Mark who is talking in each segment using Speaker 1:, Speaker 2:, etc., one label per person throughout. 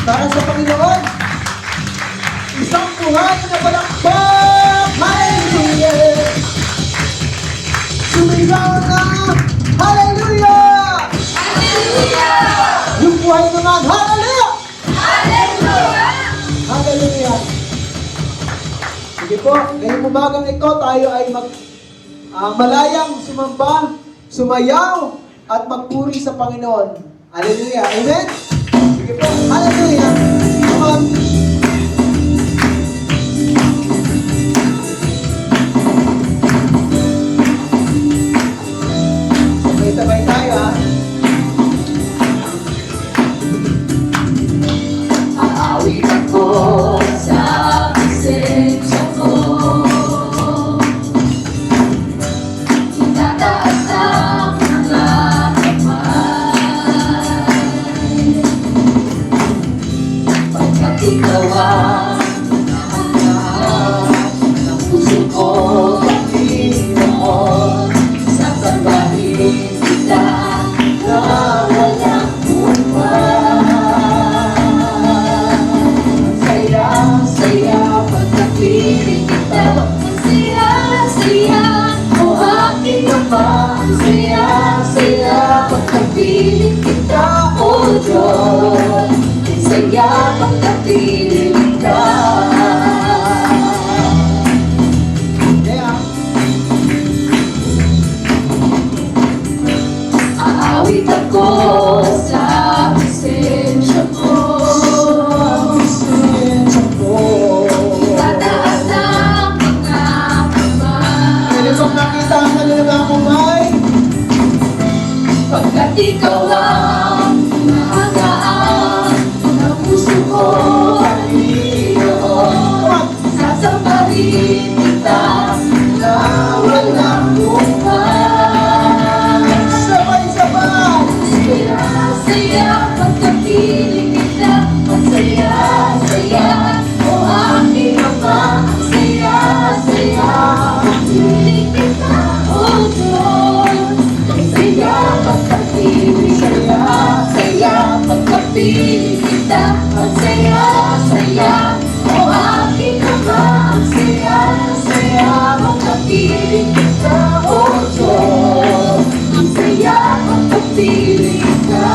Speaker 1: para sa Panginoon. Isang buhay na palakpak. Hallelujah! Sumigaw na Hallelujah!
Speaker 2: Hallelujah!
Speaker 1: Yung buhay naman, Hallelujah!
Speaker 2: Hallelujah!
Speaker 1: Hallelujah! Sige po, ngayong umagang ito tayo ay malayang sumamba, sumayaw, at magpuri sa Panginoon. Hallelujah! Amen? Sige po, Hallelujah! Come on! Sabay-sabay tayo, ha?
Speaker 2: Aawit ako sa presensya mo. Itataas ang mga kamay. Pagkat ikaw ang lahat ng puso ko, Panginoon, sasambahin kita na walang saya pagkapiling kita. Saya, o aking Ama. Saya pagkapiling kita, o Diyos. Saya pagkapiling ka.
Speaker 1: Yeah.
Speaker 2: Aawit ako sa presensya mo. Itataas ang mga kamay.
Speaker 1: Pwede bang nakita ang kanilang kamay?
Speaker 2: Pagkat ikaw ang mahagaan ng puso ko, Panginoon, sasambahin kita na walang hanggan.
Speaker 1: Sabay-sabay!
Speaker 2: Saya pagkapiling kita, saya, o aking Ama. Saya, pagkapiling kita, o Diyos. Saya pagkapiling kita, saya, o aking Ama. Saya, pagkapiling kita, o Diyos. Saya pagkapiling ka.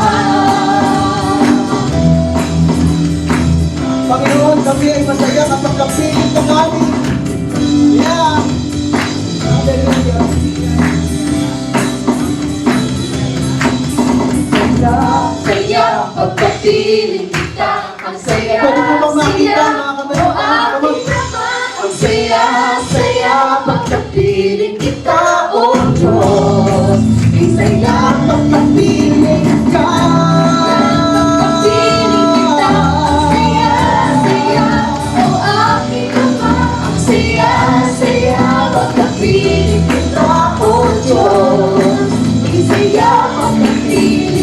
Speaker 1: Panginoon, kami ay masaya kapag kapiling ka namin. Yeah! Hallelujah!
Speaker 2: Saya pagkapiling kita, ang saya,
Speaker 1: Pwede mo bang makita, mga kamay?
Speaker 2: o aking Ama. Ang saya pagkapiling kita, o Diyos. Ang saya pagkapiling ka. Pagkapiling kita, ang saya, o aking Ama. Ang saya pagkapiling kita, o Diyos. Ang saya pagkapiling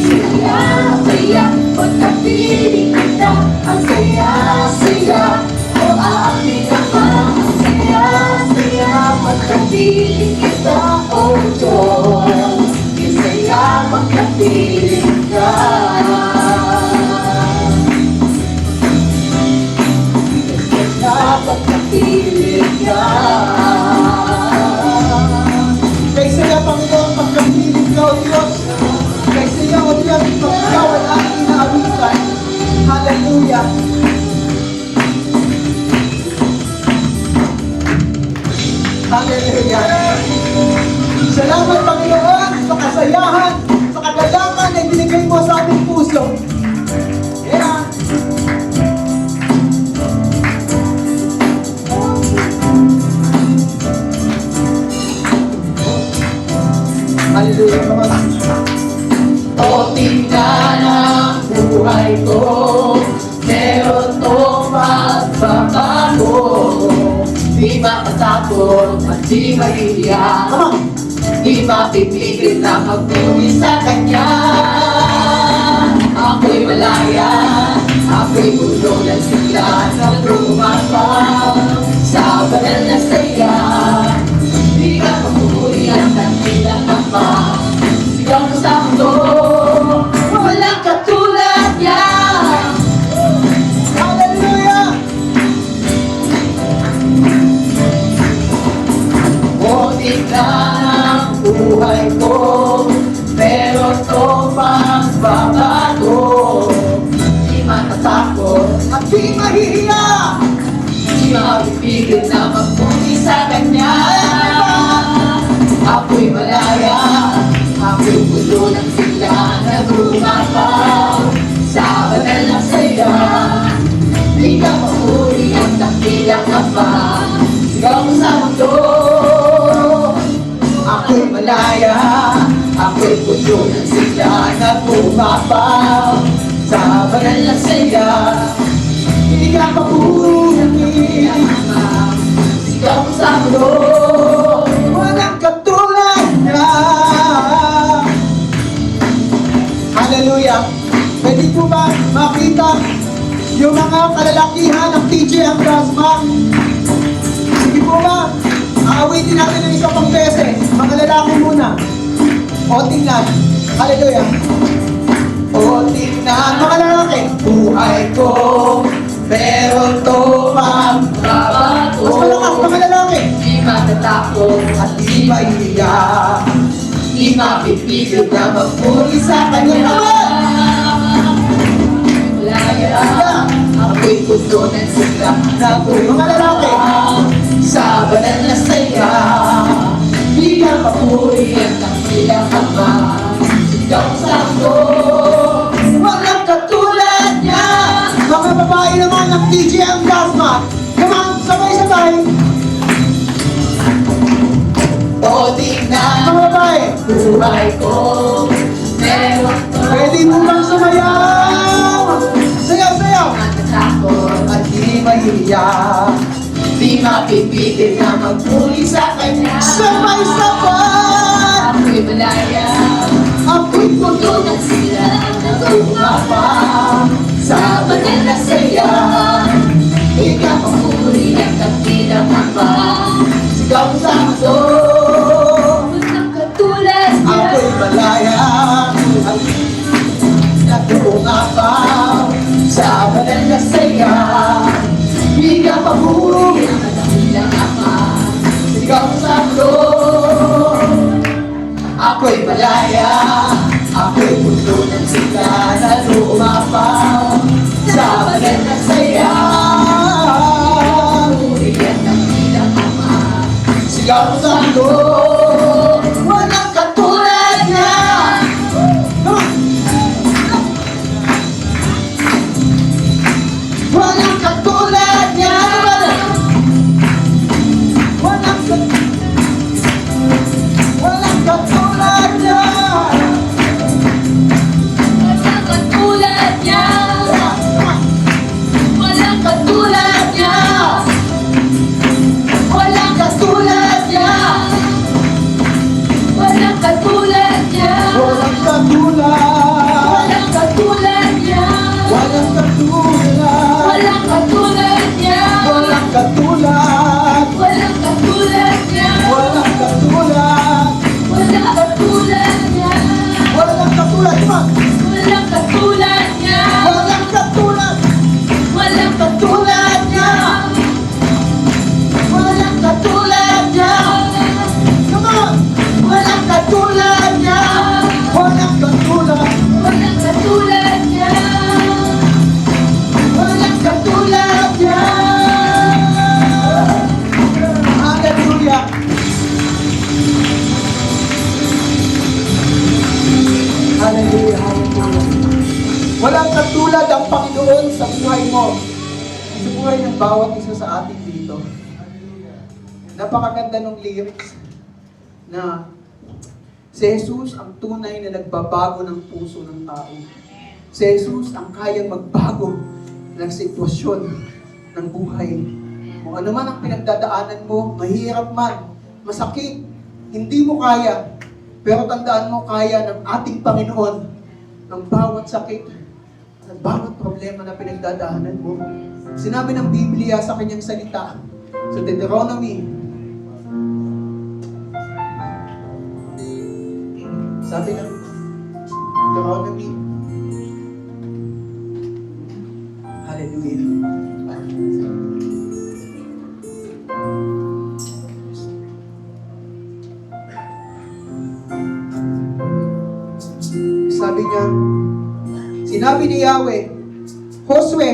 Speaker 2: pagkapiling kita, ang saya, o aking Ama. Ang saya pagkapiling kita, o Diyos. Ang saya pagkapiling ka. Pagkapiling ka.
Speaker 1: Kay saya, Panginoon, pagkapiling ka, O Diyos. Kay saya, O Diyos, pag ikaw ay aking inaawitan. Hallelujah! Hallelujah! Salamat, Panginoon, sa kasayahan, sa kagalakan na ibinigay mo sa aming puso. Yeah! Hallelujah! Come on.
Speaker 2: O tingnan ang buhay ko, meron tong magbabago. Di matatakot at di mahihiya,
Speaker 1: Come on!
Speaker 2: di mapipigil na magpuli sa Kanya. Ako'y malaya, ako'y puno ng sigla na lumapaw sa banal na saya. Di ka mapupulihan ng bilang Ama. Sigaw mo sa mundo, walang katulad niya. Ama. Sigaw mo sa mundo. Ako'y malaya, ako'y puso ng sigla na bumabaw sa banal na saya.
Speaker 1: Hindi ka papunin.
Speaker 2: Sigaw mo sa mundo.
Speaker 1: Walang katulad niya. Hallelujah. Pwede po ba makita yung mga kalalakihan ng TJ ang Gasma? Sige po ba? Aawitin natin ng isa pang beses. Mga lalaki muna. O tingnan. Hallelujah. O tingnan. Mga lalaki. Buhay ko, meron to magbabago. Mas malakas mga lalaki.
Speaker 2: Di matatakot at di
Speaker 1: Maiiyak.
Speaker 2: Di mapipigil na magpuli
Speaker 1: Sa kanya naman.
Speaker 2: Malaya, ako'y puso ng sigla na
Speaker 1: Mga lalaki.
Speaker 2: sa banal na saya. Di ka papuri at ang ilang ama. Sigaw sa mundo.
Speaker 1: Walang katulad niya. Mga babae naman ng TJ ang Gasma. Come on, sabay-sabay.
Speaker 2: O tingnan,
Speaker 1: Mga babae.
Speaker 2: buhay ko, meron to.
Speaker 1: Pwede mo bang sumayaw? Sayaw-sayaw.
Speaker 2: Matatakot
Speaker 1: At di mahihiyak.
Speaker 2: di mapipigil na magpuli sa kanya.
Speaker 1: Sabay-sabay.
Speaker 2: Ako'y malaya,
Speaker 1: Ako'y puno
Speaker 2: puno ng sila na tumapaw sa banal na saya. Di ka papuri at ang ilang ama. Sigaw sa mundo. Walang katulad niya.
Speaker 1: Ako'y malaya. Nagtumapaw
Speaker 2: Sa banal na saya, di ka papuri at ang ilang ama. Sigaw sa mundo. Ako'y malaya, ako'y puso ng sigla na lumapaw sa banal na saya. Purihan ng ilang ama. Sigaw sa mundo. Walang katulad niya.
Speaker 1: Walang katulad niya. Walang katulad niya.
Speaker 2: Walang katulad niya. Walang katulad niya. Walang katulad niya. Walang katulad niya.
Speaker 1: Walang katulad.
Speaker 2: Walang katulad niya.
Speaker 1: Walang katulad.
Speaker 2: Walang katulad niya.
Speaker 1: Walang katulad.
Speaker 2: Walang katulad niya.
Speaker 1: Walang katulad.
Speaker 2: Walang katulad niya.
Speaker 1: Walang katulad. Come on.
Speaker 2: Walang katulad niya.
Speaker 1: Walang katulad.
Speaker 2: Walang katulad niya.
Speaker 1: Walang katulad niya. Come on.
Speaker 2: Walang katulad niya.
Speaker 1: Walang katulad.
Speaker 2: Walang katulad niya.
Speaker 1: Walang katulad niya. Hallelujah. Hallelujah. Hallelujah. Walang katulad ang Panginoon sa buhay mo. Sa buhay ng bawat isa sa atin dito. Napakaganda ng lyrics na si Jesus ang tunay na nagbabago ng puso ng tao. Si Jesus ang kayang magbago ng sitwasyon ng buhay. Kung ano man ang pinagdadaanan mo, mahirap man, masakit, hindi mo kaya, pero tandaan mo, kaya ng ating Panginoon ng bawat sakit, ng bawat problema na pinagdadaanan mo. Sinabi ng Biblia sa kanyang salita, sa Deuteronomy, sabi ng Deuteronomy, hallelujah. Sabi niya, sinabi ni Yahweh, Josue,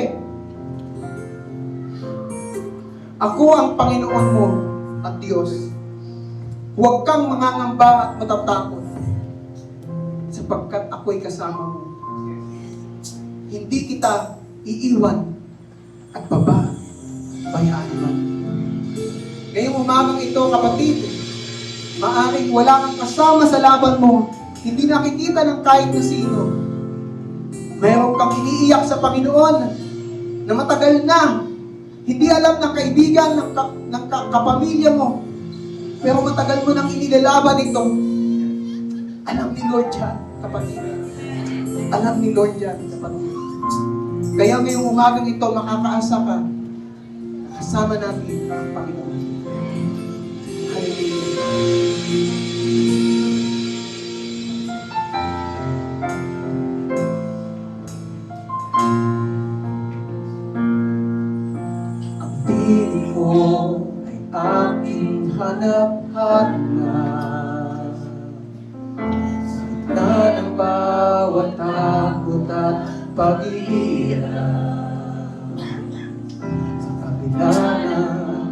Speaker 1: ako ang Panginoon mo at Diyos. Huwag kang mangangamba at matatakot, sapagkat ako'y kasama mo. Hindi kita iiwan at babayaan man. Ngayong umagang ito, kapatid, maaring wala kang kasama sa laban mo, hindi nakikita ng kahit na sino. Mayroon kang iniiyak sa Panginoon na matagal na, hindi alam ng kaibigan, ng kapamilya mo, pero matagal mo nang inilalaban ito. Alam ni Lord yan, kapatid. Alam ni Lord yan, kapatid. Kaya ngayong umagang ito, makakaasa ka, kasama natin ang Panginoon. Hallelujah. Ang piling mo ay aking hanap-hanap. Sa gitna ng bawat takot at pag-iirap, sa kabila ng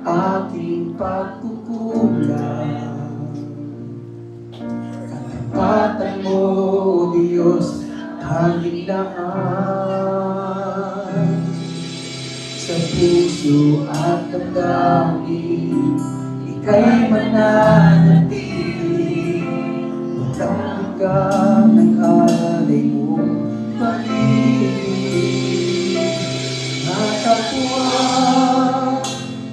Speaker 1: aking pagkukulang, katapatan mo, O Diyos, tanging daan. Sa puso at damdamin, ika'y mananatili. Walang hanggan ang alay mong pag-ibig. Natagpuan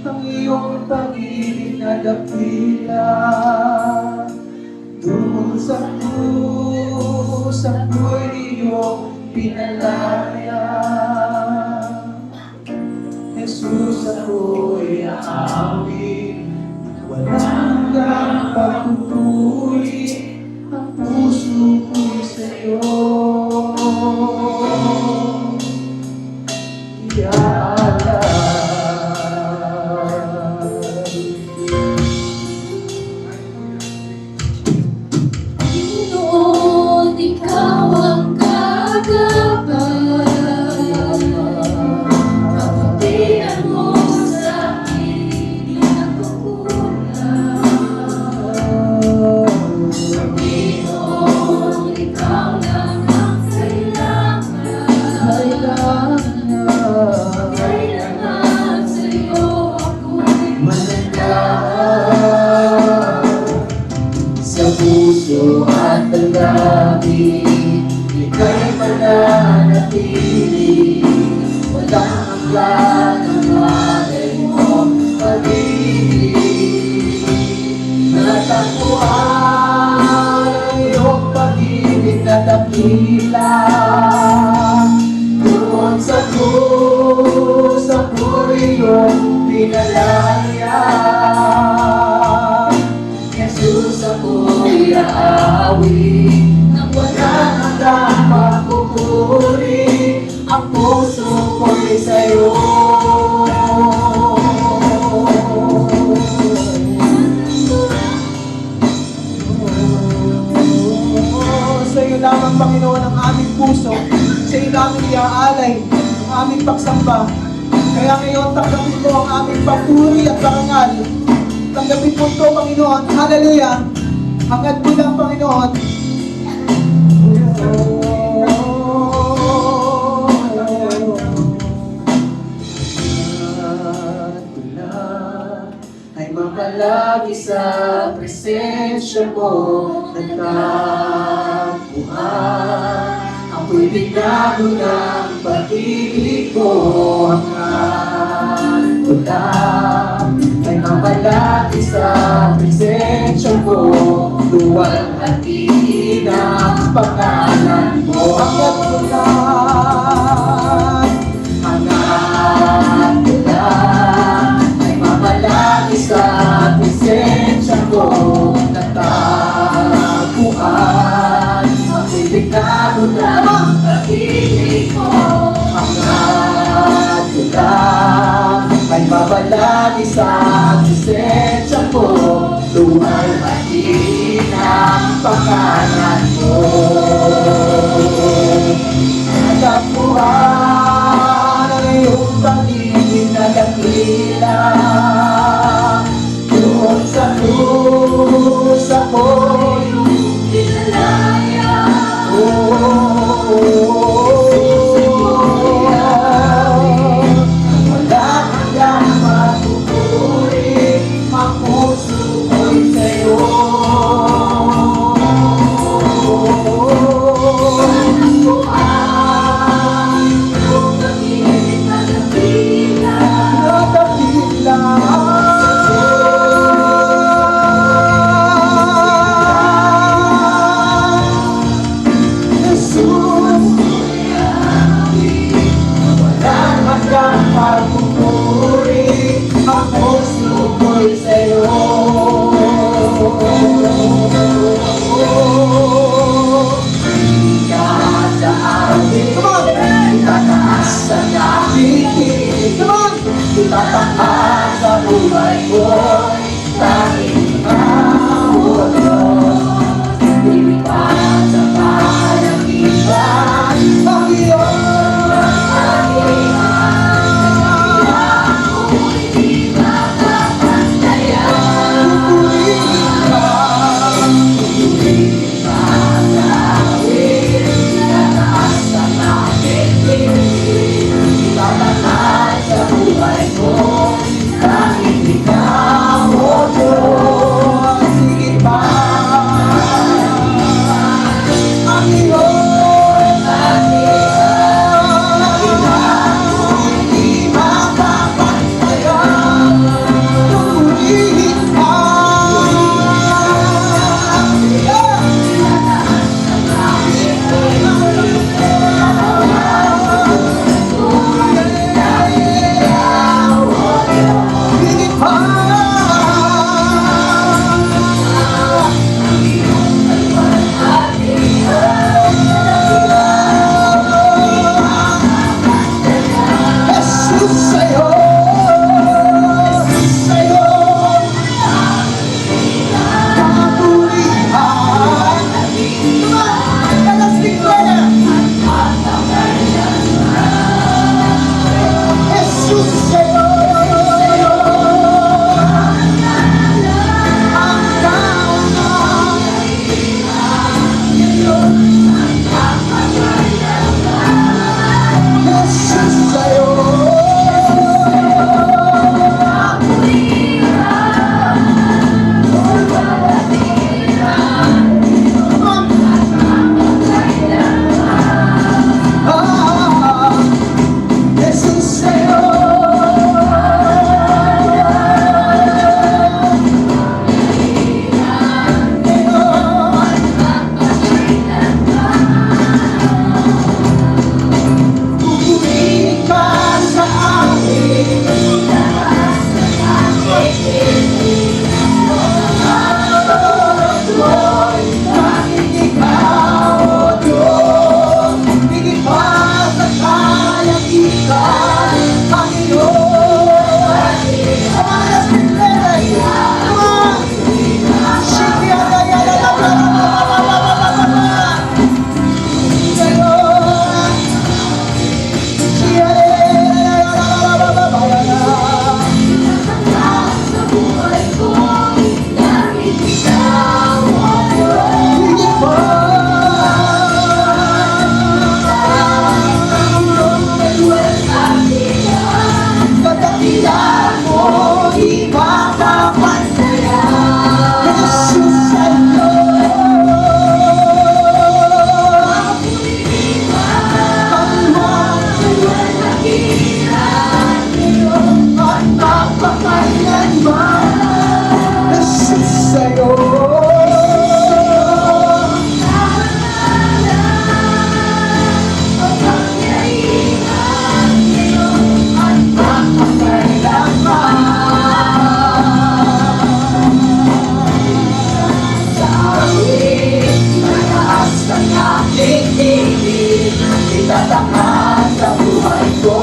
Speaker 1: ang iyong pag-ibig na dakila. Doon sa krus, ako'y iyong pinalaya. Jesus, ako'y aawit, walang hanggang pagtutuli, ang puso ko'y sa'yo
Speaker 2: Panginoon, ikaw ang kagabay. Kapatiran mo sa akin, di nagkukulang. Panginoon, ikaw lang ang kailangan. Kailangan sa'yo ako'y
Speaker 1: sa puso at damdamin, ika'y mananatili. Walang hanggan ang alay mong pag-ibig. Natagpuan ang iyong pag-ibig na dakila. Doon sa krus, ako'y iyong pinalaya. Jesus, ako'y aawit, nang walang hanggang pagpupuri, ang puso ko'y sa'yo. Sa'yo lamang, Panginoon, ang aming puso, sa'yo namin iaalay ang aming pagsamba. Kaya ngayon, tanggapin mo ang aming papuri at parangal. Tanggapin mo ito, Panginoon. Hallelujah. Hangad mo lang, Panginoon. Ay mamalagi sa presensya mo, nagtapuan. Ako'y bigado ng pag-ibig mo, hangad ko lang. Ay mamalagi sa presensya mo, luwal at iinang pangalan mo. Hangad ko lang, hangad ko lang. Ay mamalagi sa presensya mo, nagtapuan. Ako'y bigado ng pag-ibig mo, hangad ko lang. Ay mabalagi sa presensya mo, luwal at iinang pangalan mo. Natagpuan ang iyong pag-ibig na dakila. Doon sa krus, ako'y
Speaker 2: pinalaya.
Speaker 1: walang hanggang pagpupuri,
Speaker 2: tatanghal sa buhay ko.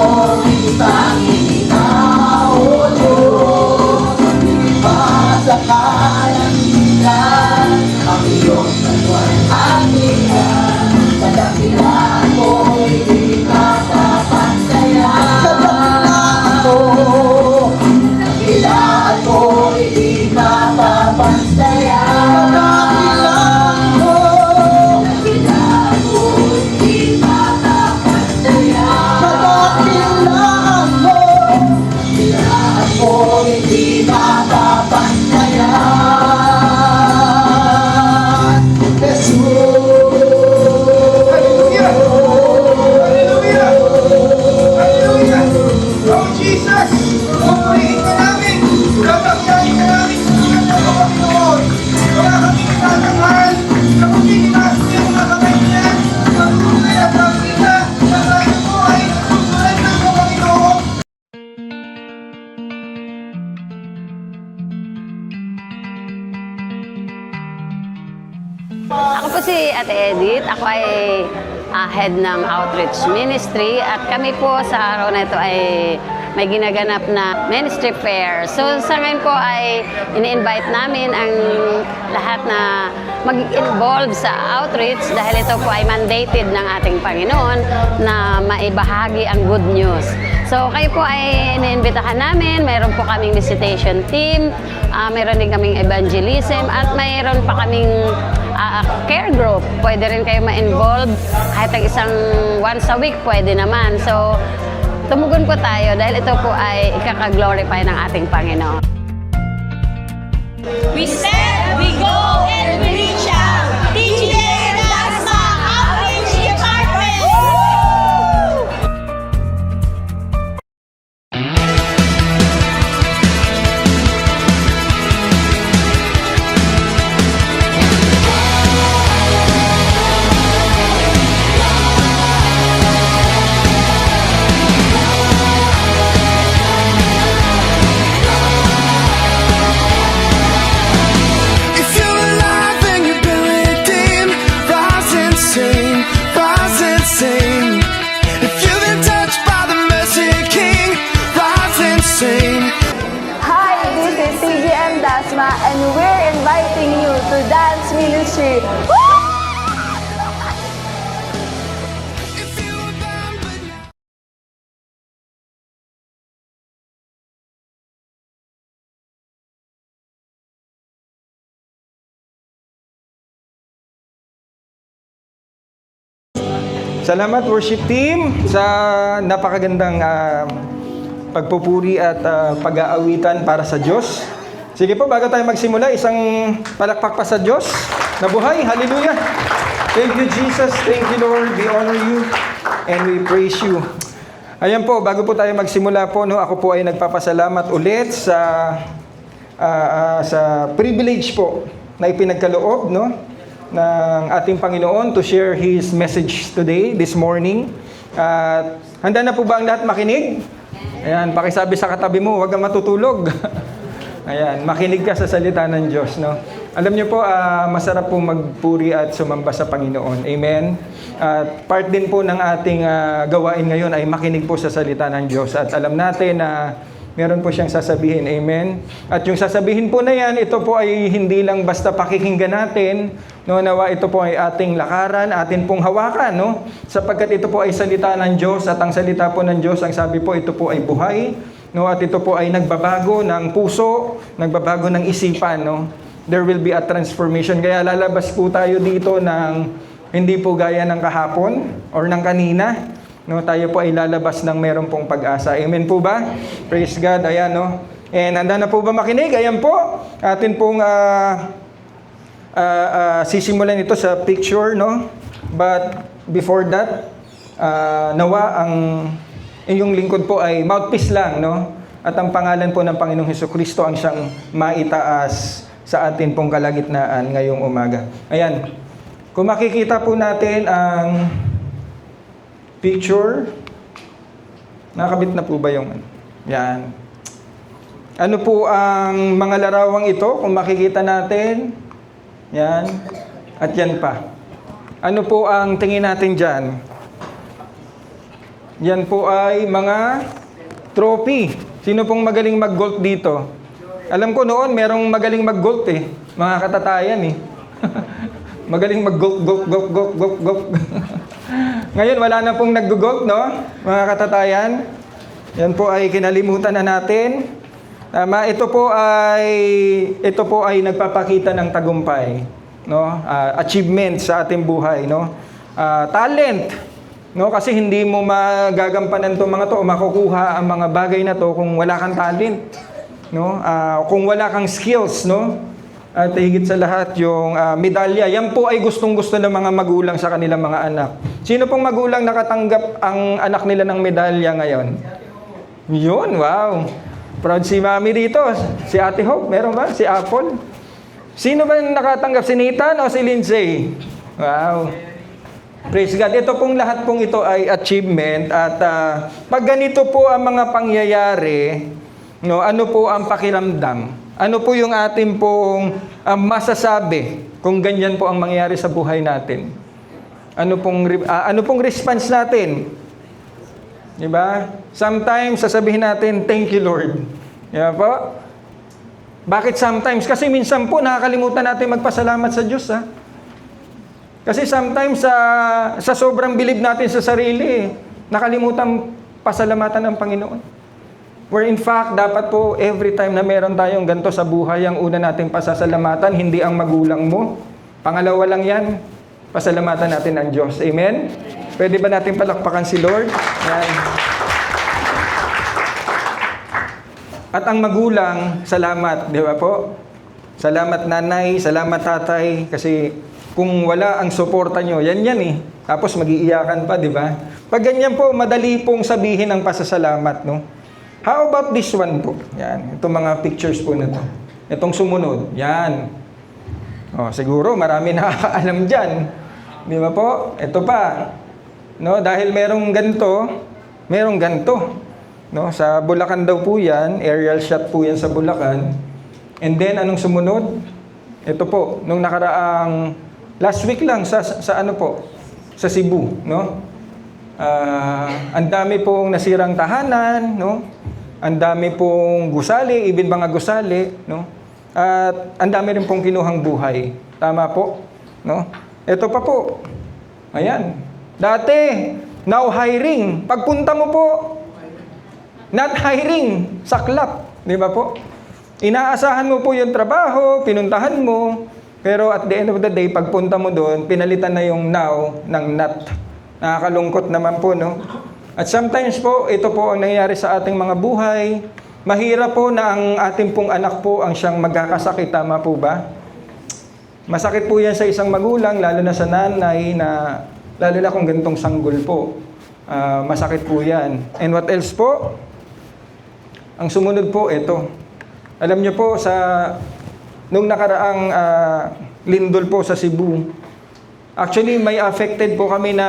Speaker 2: Tanging ikaw, O Diyos. Masakal ang ilan, ang iyong kaluluwa'y atingan. Sa dakilaan ko'y di makapansayan. Sa dakilaan ko'y di makapansayan. Di makapansayan, Jesus.
Speaker 3: Hallelujah! Hallelujah! Hallelujah! Oh Jesus! Pupurihin ka namin! Tatangyayin ka namin sa kanya ng Panginoon! Wala kaming itatanghal! Kapag itinaas niya mga kamay niya, matulay at makita na tayo po ay tutulad ng Panginoon!
Speaker 4: Ako po si Ate Edith. Ako ay head ng Outreach Ministry at kami po sa araw na ito ay may ginaganap na ministry fair. So sa ngayon po ay ini-invite namin ang lahat na mag-involve sa outreach dahil ito po ay mandated ng ating Panginoon na maibahagi ang good news. So kayo po ay iniimbitahan namin, mayroon po kaming visitation team, mayroon din kaming evangelism at mayroon pa kaming care group. Pwede rin kayo ma-involve kahit ang isang once a week pwede naman. So tumugon po tayo dahil ito po ay ikaka-glorify ng ating Panginoon.
Speaker 5: We stand, we go, and we reach out. TGA and Dasma Outreach Department!
Speaker 6: If you're alive and you've been redeemed, rise and sing, rise and sing. If you've been touched by the mercy King, rise and sing.
Speaker 7: Hi, this is CGM Dasma and we're inviting you to dance ministry.
Speaker 6: If you were bound but now
Speaker 3: Salamat worship team sa napakagandang pagpupuri at pag-aawitan para sa Diyos. Sige po, bago tayo magsimula, isang palakpak pa sa Diyos na buhay. Hallelujah! Thank you, Jesus. Thank you, Lord. We honor you and we praise you. Ayan po, bago po tayo magsimula po, no, ako po ay nagpapasalamat ulit sa privilege po na ipinagkaloob, no, ng ating Panginoon to share His message today, this morning. At handa na po ba ang lahat makinig? Ayan, pakisabi sa katabi mo, huwag kang matutulog. Ayan, makinig ka sa salita ng Diyos, no? Alam niyo po, masarap po magpuri at sumamba sa Panginoon. Amen? At part din po ng ating gawain ngayon ay makinig po sa salita ng Diyos. At alam natin na meron po siyang sasabihin. Amen? At yung sasabihin po na yan, ito po ay hindi lang basta pakikinggan natin. No, nawa ito po ay ating lakaran, atin pong hawakan. No? Sapagkat ito po ay salita ng Diyos at ang salita po ng Diyos, ang sabi po, ito po ay buhay. No? At ito po ay nagbabago ng puso, nagbabago ng isipan. No? There will be a transformation. Kaya lalabas po tayo dito ng hindi po gaya ng kahapon or ng kanina. No, tayo po ay lalabas ng meron pong pag-asa. Amen po ba? Praise God. Ayan, no? And handa na po ba makinig? Ayan po. Atin pong sisimulan ito sa picture, no? But before that, nawa ang inyong lingkod po ay mouthpiece lang, no? At ang pangalan po ng Panginoong Hesukristo ang siyang maitaas sa atin pong kalagitnaan ngayong umaga. Ayan. Kung makikita po natin ang picture. Nakakabit na po ba yung... Yan. Ano po ang mga larawang ito? Kung makikita natin. Yan. At yan pa. Ano po ang tingin natin dyan? Yan po ay mga trophy. Sino pong magaling mag-golf dito? Alam ko noon, merong magaling mag-golf eh. Mga katatayan eh. Magaling mag-golf. Ngayon, wala na pong nag-golf, no? Mga katatayan. Yan po ay kinalimutan na natin. Tama, ito po ay nagpapakita ng tagumpay, no? Achievement sa ating buhay, no? Talent, no? Kasi hindi mo magagampanan to mga to o makukuha ang mga bagay na to kung wala kang talent, no? Kung wala kang skills, no? At higit sa lahat yung medalya. Yan po ay gustong-gusto ng mga magulang sa kanilang mga anak. Sino pong magulang nakatanggap ang anak nila ng medalya ngayon? Yun, wow. Proud si Mami dito. Si Ate Hope, meron ba? Si Apple. Sino ba yung nakatanggap? Si Nathan o si Lindsay? Wow. Praise God. Ito pong lahat pong ito ay achievement. At pag ganito po ang mga pangyayari, no, ano po ang pakiramdam? Ano po yung ating pong masasabi kung ganyan po ang mangyayari sa buhay natin? Ano pong response natin? Diba? Sometimes, sasabihin natin, thank you, Lord. Diba po? Bakit sometimes? Kasi minsan po, nakakalimutan natin magpasalamat sa Diyos, ha? Kasi sometimes, sa sobrang bilib natin sa sarili, nakalimutan pasalamatan ng Panginoon. Where in fact, dapat po, every time na meron tayong ganito sa buhay, ang una nating pasasalamatan, hindi ang magulang mo. Pangalawa lang yan, pasalamatan natin ang Diyos. Amen? Pwede ba natin palakpakan si Lord? Yan. At ang magulang, salamat, di ba po? Salamat nanay, salamat tatay, kasi kung wala ang suporta nyo, yan eh. Tapos mag-iiyakan pa, di ba? Pag ganyan po, madali pong sabihin ang pasasalamat, no? How about this one po? Yan, itong mga pictures po na to. Itong sumunod, yan. O, siguro marami nakakaalam dyan. Di ba po? Ito pa. No, dahil merong ganito, no, sa Bulacan daw po 'yan, aerial shot po 'yan sa Bulacan. And then anong sumunod? Ito po, nung nakaraang last week lang sa ano po, sa Cebu, no? Ang dami pong nasirang tahanan, no? Ang dami pong gusali, even mga gusali, no? At ang dami rin pong kinuhang buhay. Tama po, no? Ito pa po. Ayan. Dati, now hiring. Pagpunta mo po, not hiring, saklap. Di ba po? Inaasahan mo po yung trabaho, pinuntahan mo, pero at the end of the day, pagpunta mo doon, pinalitan na yung now ng not. Nakakalungkot naman po, no? At sometimes po, ito po ang nangyayari sa ating mga buhay. Mahirap po na ang ating pong anak po ang siyang magkakasakit. Tama po ba? Masakit po yan sa isang magulang, lalo na sa nanay na lalo na kung ganitong sanggol po. Masakit po yan. And what else po? Ang sumunod po, ito. Alam niyo po, nung nakaraang lindol po sa Cebu, actually may affected po kami na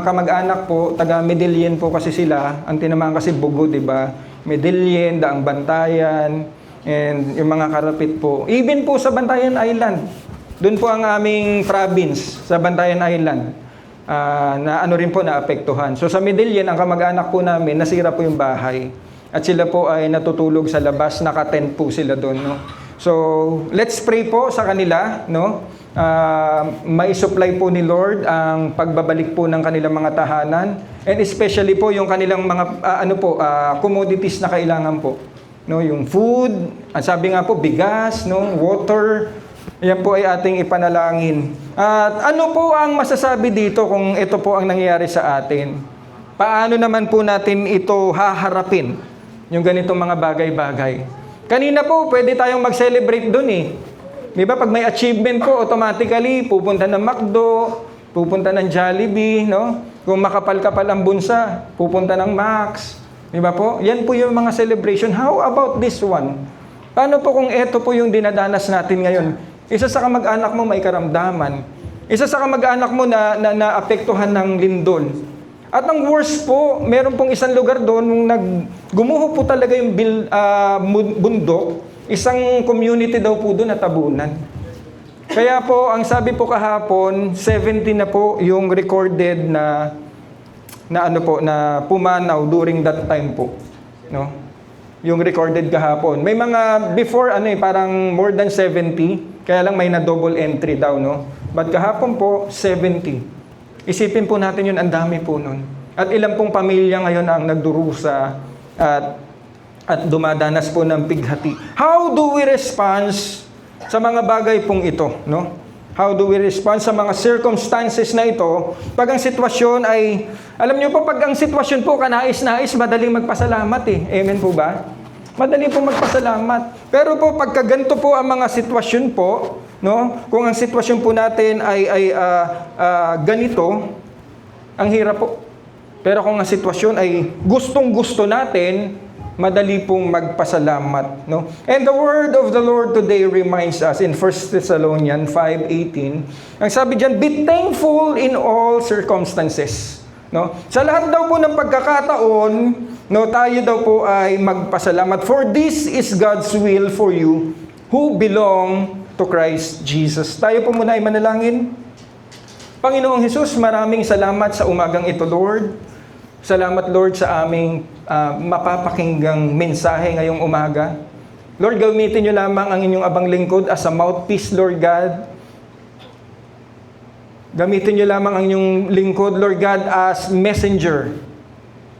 Speaker 3: kamag-anak po, taga Medellin po kasi sila. Ang tinamaan kasi Bugo, di ba? Medellin, Daang Bantayan, and yung mga karapit po. Even po sa Bantayan Island. Doon po ang aming province, sa Bantayan Island. Na ano rin po naapektuhan. So sa Medellin, ang kamag-anak po namin, nasira po yung bahay. At sila po ay natutulog sa labas, naka-tent po sila doon. No? So let's pray po sa kanila, no? Mai-supply po ni Lord ang pagbabalik po ng kanilang mga tahanan, and especially po yung kanilang mga commodities na kailangan po. No, yung food, ang sabi nga po, bigas, no, water. Yan po ay ating ipanalangin. At ano po ang masasabi dito kung ito po ang nangyayari sa atin? Paano naman po natin ito haharapin? Yung ganitong mga bagay-bagay. Kanina po, pwede tayong mag-celebrate dun eh. Di ba? Pag may achievement po, automatically, pupunta ng McDo, pupunta ng Jollibee, no? Kung makapal-kapal ang bunsa, pupunta ng Max. Di ba po? Yan po yung mga celebration. How about this one? Paano po kung ito po yung dinadanas natin ngayon? Isa sa kamag-anak mo may karamdaman. Isa sa kamag-anak mo na naapektuhan ng lindol. At ang worst po, meron pong isang lugar doon, nung gumuho po talaga yung bundok, isang community daw po doon natabunan. Kaya po, ang sabi po kahapon, 70 na po yung recorded na na ano po, na pumanaw during that time po, no? Yung recorded kahapon. May mga before parang more than 70, kaya lang may na double entry daw, no? But kahapon po 70. Isipin po natin yun, ang dami po nun. At ilang pong pamilya ngayon ang nagdurusa at dumadanas po ng pighati. How do we respond sa mga bagay pong ito, no? How do we respond sa mga circumstances na ito? Pag ang sitwasyon ay, alam niyo po, pag ang sitwasyon po kanais-nais, madaling magpasalamat eh. Amen po ba? Madaling po magpasalamat. Pero po, pagka ganito po ang mga sitwasyon po, no? Kung ang sitwasyon po natin ay ganito, ang hirap po. Pero kung ang sitwasyon ay gustong-gusto natin, madali pong magpasalamat, no? And the word of the Lord today reminds us in 1 Thessalonians 5:18. Ang sabi diyan, be thankful in all circumstances, no? Sa lahat daw po ng pagkakataon, no, tayo daw po ay magpasalamat. For this is God's will for you who belong to Christ Jesus. Tayo po muna ay manalangin. Panginoong Hesus, maraming salamat sa umagang ito, Lord. Salamat, Lord, sa aming mapapakinggang mensahe ngayong umaga. Lord, gamitin niyo lamang ang inyong abang lingkod as a mouthpiece, Lord God. Gamitin niyo lamang ang inyong lingkod, Lord God, as messenger.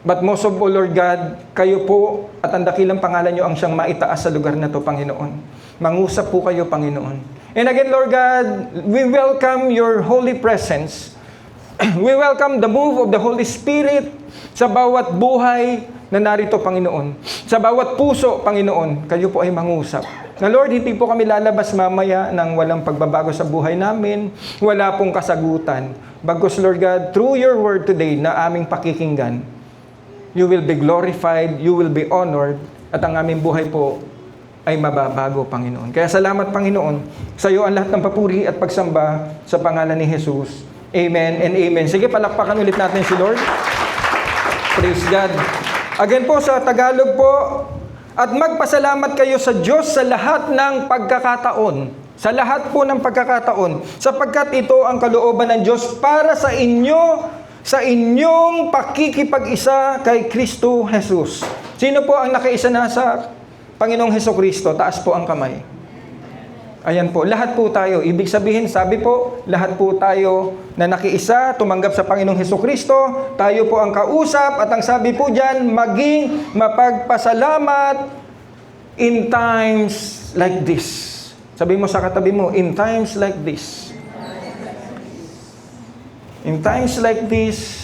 Speaker 3: But most of all, Lord God, kayo po at ang dakilang pangalan niyo ang siyang maitaas sa lugar na to, Panginoon. Mangusap po kayo, Panginoon. And again, Lord God, we welcome your holy presence. We welcome the move of the Holy Spirit sa bawat buhay na narito, Panginoon. Sa bawat puso, Panginoon, kayo po ay mangusap. Na Lord, hindi po kami lalabas mamaya ng walang pagbabago sa buhay namin, wala pong kasagutan. Bagkus, Lord God, through your word today na aming pakikinggan, you will be glorified, you will be honored, at ang aming buhay po ay mababago, Panginoon. Kaya salamat, Panginoon, sa iyo ang lahat ng papuri at pagsamba sa pangalan ni Jesus. Amen and amen. Sige, palakpakan ulit natin si Lord. Praise God. Again po sa Tagalog po, at magpasalamat kayo sa Diyos sa lahat ng pagkakataon. Sa lahat po ng pagkakataon. Sapagkat ito ang kalooban ng Diyos para sa inyo, sa inyong pakikipag-isa kay Kristo Jesus. Sino po ang nakaisa na sa Panginoong Hesukristo? Taas po ang kamay. Ayan po, lahat po tayo. Ibig sabihin, sabi po, lahat po tayo na nakiisa, tumanggap sa Panginoong Hesukristo, tayo po ang kausap, at ang sabi po dyan, maging mapagpasalamat in times like this. Sabi mo sa katabi mo, in times like this. In times like this,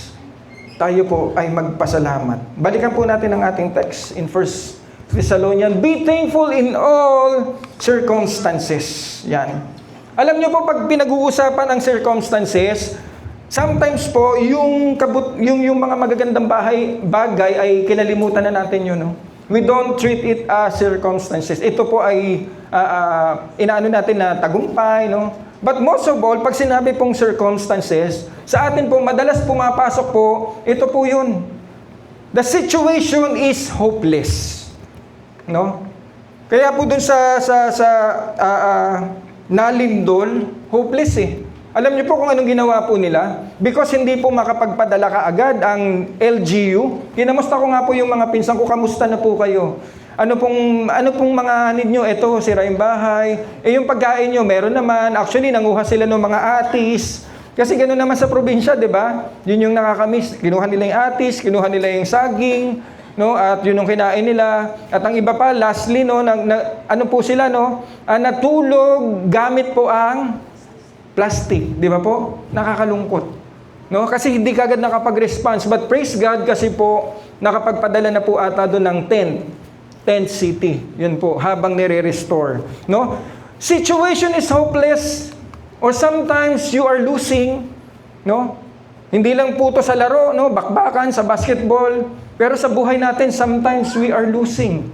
Speaker 3: tayo po ay magpasalamat. Balikan po natin ang ating text in 1 Thessalonians, be thankful in all circumstances. Yan. Alam niyo po, pag pinag-uusapan ang circumstances, sometimes po, yung mga magagandang bagay ay kinalimutan na natin yun. No? We don't treat it as circumstances. Ito po ay inaano natin na tagumpay. No? But most of all, pag sinabi pong circumstances, sa atin po, madalas pumapasok po, ito po yun. The situation is hopeless. No? Kaya po dun sa nalindol, hopeless eh. Alam niyo po kung anong ginawa po nila? Because hindi po makapagpadala kaagad ang LGU. Kinamusta ko nga po yung mga pinsan ko, kamusta na po kayo? Ano pong mga need nyo? Ito, sira yung bahay. Yung pagkain nyo, meron naman. Actually, nanguha sila ng mga atis. Kasi gano'n naman sa probinsya, di ba? Yun yung nakakamiss. Kinuha nila yung atis, kinuha nila yung saging, no, at yun yung kinain nila. At ang iba pa, lastly, no, ano po sila, no, natulog gamit po ang plastic, di ba po? Nakakalungkot. No, kasi hindi kagad nakapag-response. But praise God kasi po, nakapagpadala na po ata doon ng tent city. Yun po, habang nire-restore. No? Situation is hopeless, or sometimes you are losing, no? Hindi lang po to sa laro, no, bakbakan, sa basketball, pero sa buhay natin, sometimes we are losing.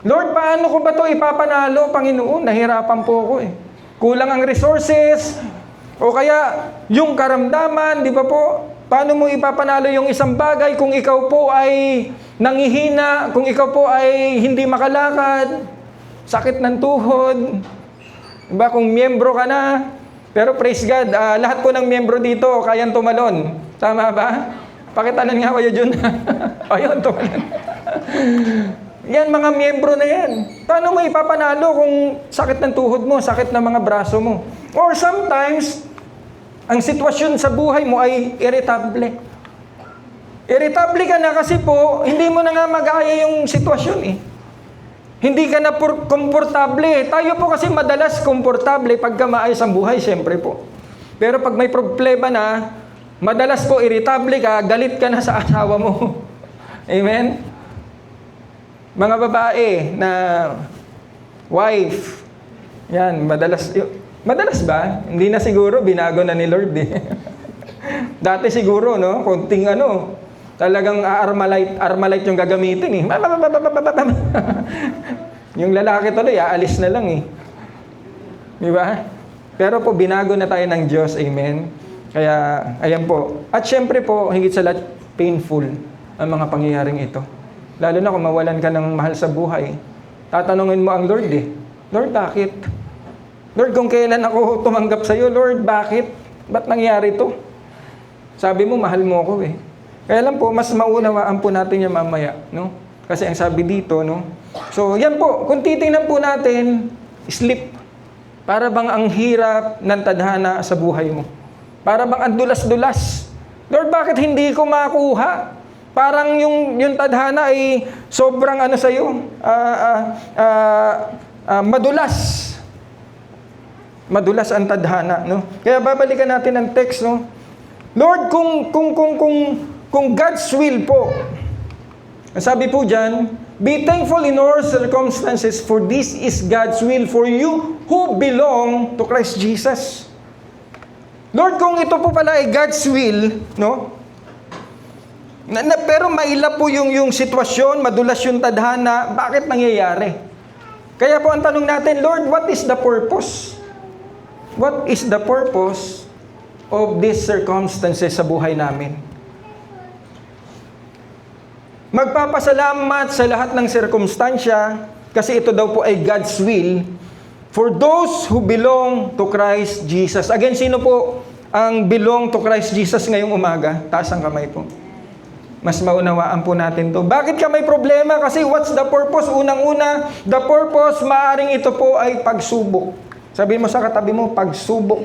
Speaker 3: Lord, paano ko ba to ipapanalo, Panginoon? Nahirapan po ako eh. Kulang ang resources, o kaya yung karamdaman, di ba po? Paano mo ipapanalo yung isang bagay kung ikaw po ay nangihina, kung ikaw po ay hindi makalakad, sakit ng tuhod, diba? Kung miyembro ka na, pero praise God, lahat po ng miyembro dito kayang tumalon. Tama ba? Pakitanan nga kayo dyan. Ayun, tumalan. Yan, mga miyembro na yan. Paano mo ipapanalo kung sakit ng tuhod mo, sakit ng mga braso mo? Or sometimes, ang sitwasyon sa buhay mo ay irritable. Irritable ka na kasi po, hindi mo na nga mag-aya yung sitwasyon eh. Hindi ka na komportable. Tayo po kasi madalas komportable pagka maayos ang buhay, siyempre po. Pero pag may problema na, madalas po irritable ka, galit ka na sa asawa mo. Amen? Mga babae na wife, yan, madalas ba? Hindi na siguro, binago na ni Lord eh. Dati siguro, no? Konting talagang Armalite yung gagamitin eh. Yung lalaki tuloy, aalis na lang eh. Di ba? Pero po, binago na tayo ng Diyos. Amen? Kaya, ayan po. At syempre po, higit sa lahat, painful ang mga pangyayaring ito. Lalo na kung mawalan ka ng mahal sa buhay. Tatanungin mo ang Lord eh. Lord, bakit? Lord, kung kailan ako tumanggap sa iyo, Lord, bakit? Ba't nangyari to? Sabi mo, mahal mo ako eh. Kaya lang po, mas maunawaan po natin yan mamaya, no? Kasi ang sabi dito, no? So, yan po, kung titingnan po natin, sleep. Para bang ang hirap ng tadhana sa buhay mo? Para bang ang dulas-dulas? Lord, bakit hindi ko makuha? Parang yung tadhana ay sobrang sa'yo, madulas. Madulas ang tadhana, no? Kaya babalikan natin ang text, no? Lord, kung God's will po, sabi po dyan, be thankful in all circumstances, for this is God's will for you who belong to Christ Jesus. Lord, kung ito po pala ay God's will, no? Pero maila po yung sitwasyon, madulas yung tadhana, bakit nangyayari? Kaya po ang tanong natin, Lord, what is the purpose? What is the purpose of these circumstances sa buhay namin? Magpapasalamat sa lahat ng sirkumstansya kasi ito daw po ay God's will for those who belong to Christ Jesus. Again, sino po ang belong to Christ Jesus ngayong umaga? Taas ang kamay po. Mas maunawaan po natin to. Bakit ka may problema? Kasi what's the purpose? Unang-una, the purpose, maaring ito po ay pagsubok. Sabihin mo sa katabi mo, pagsubok.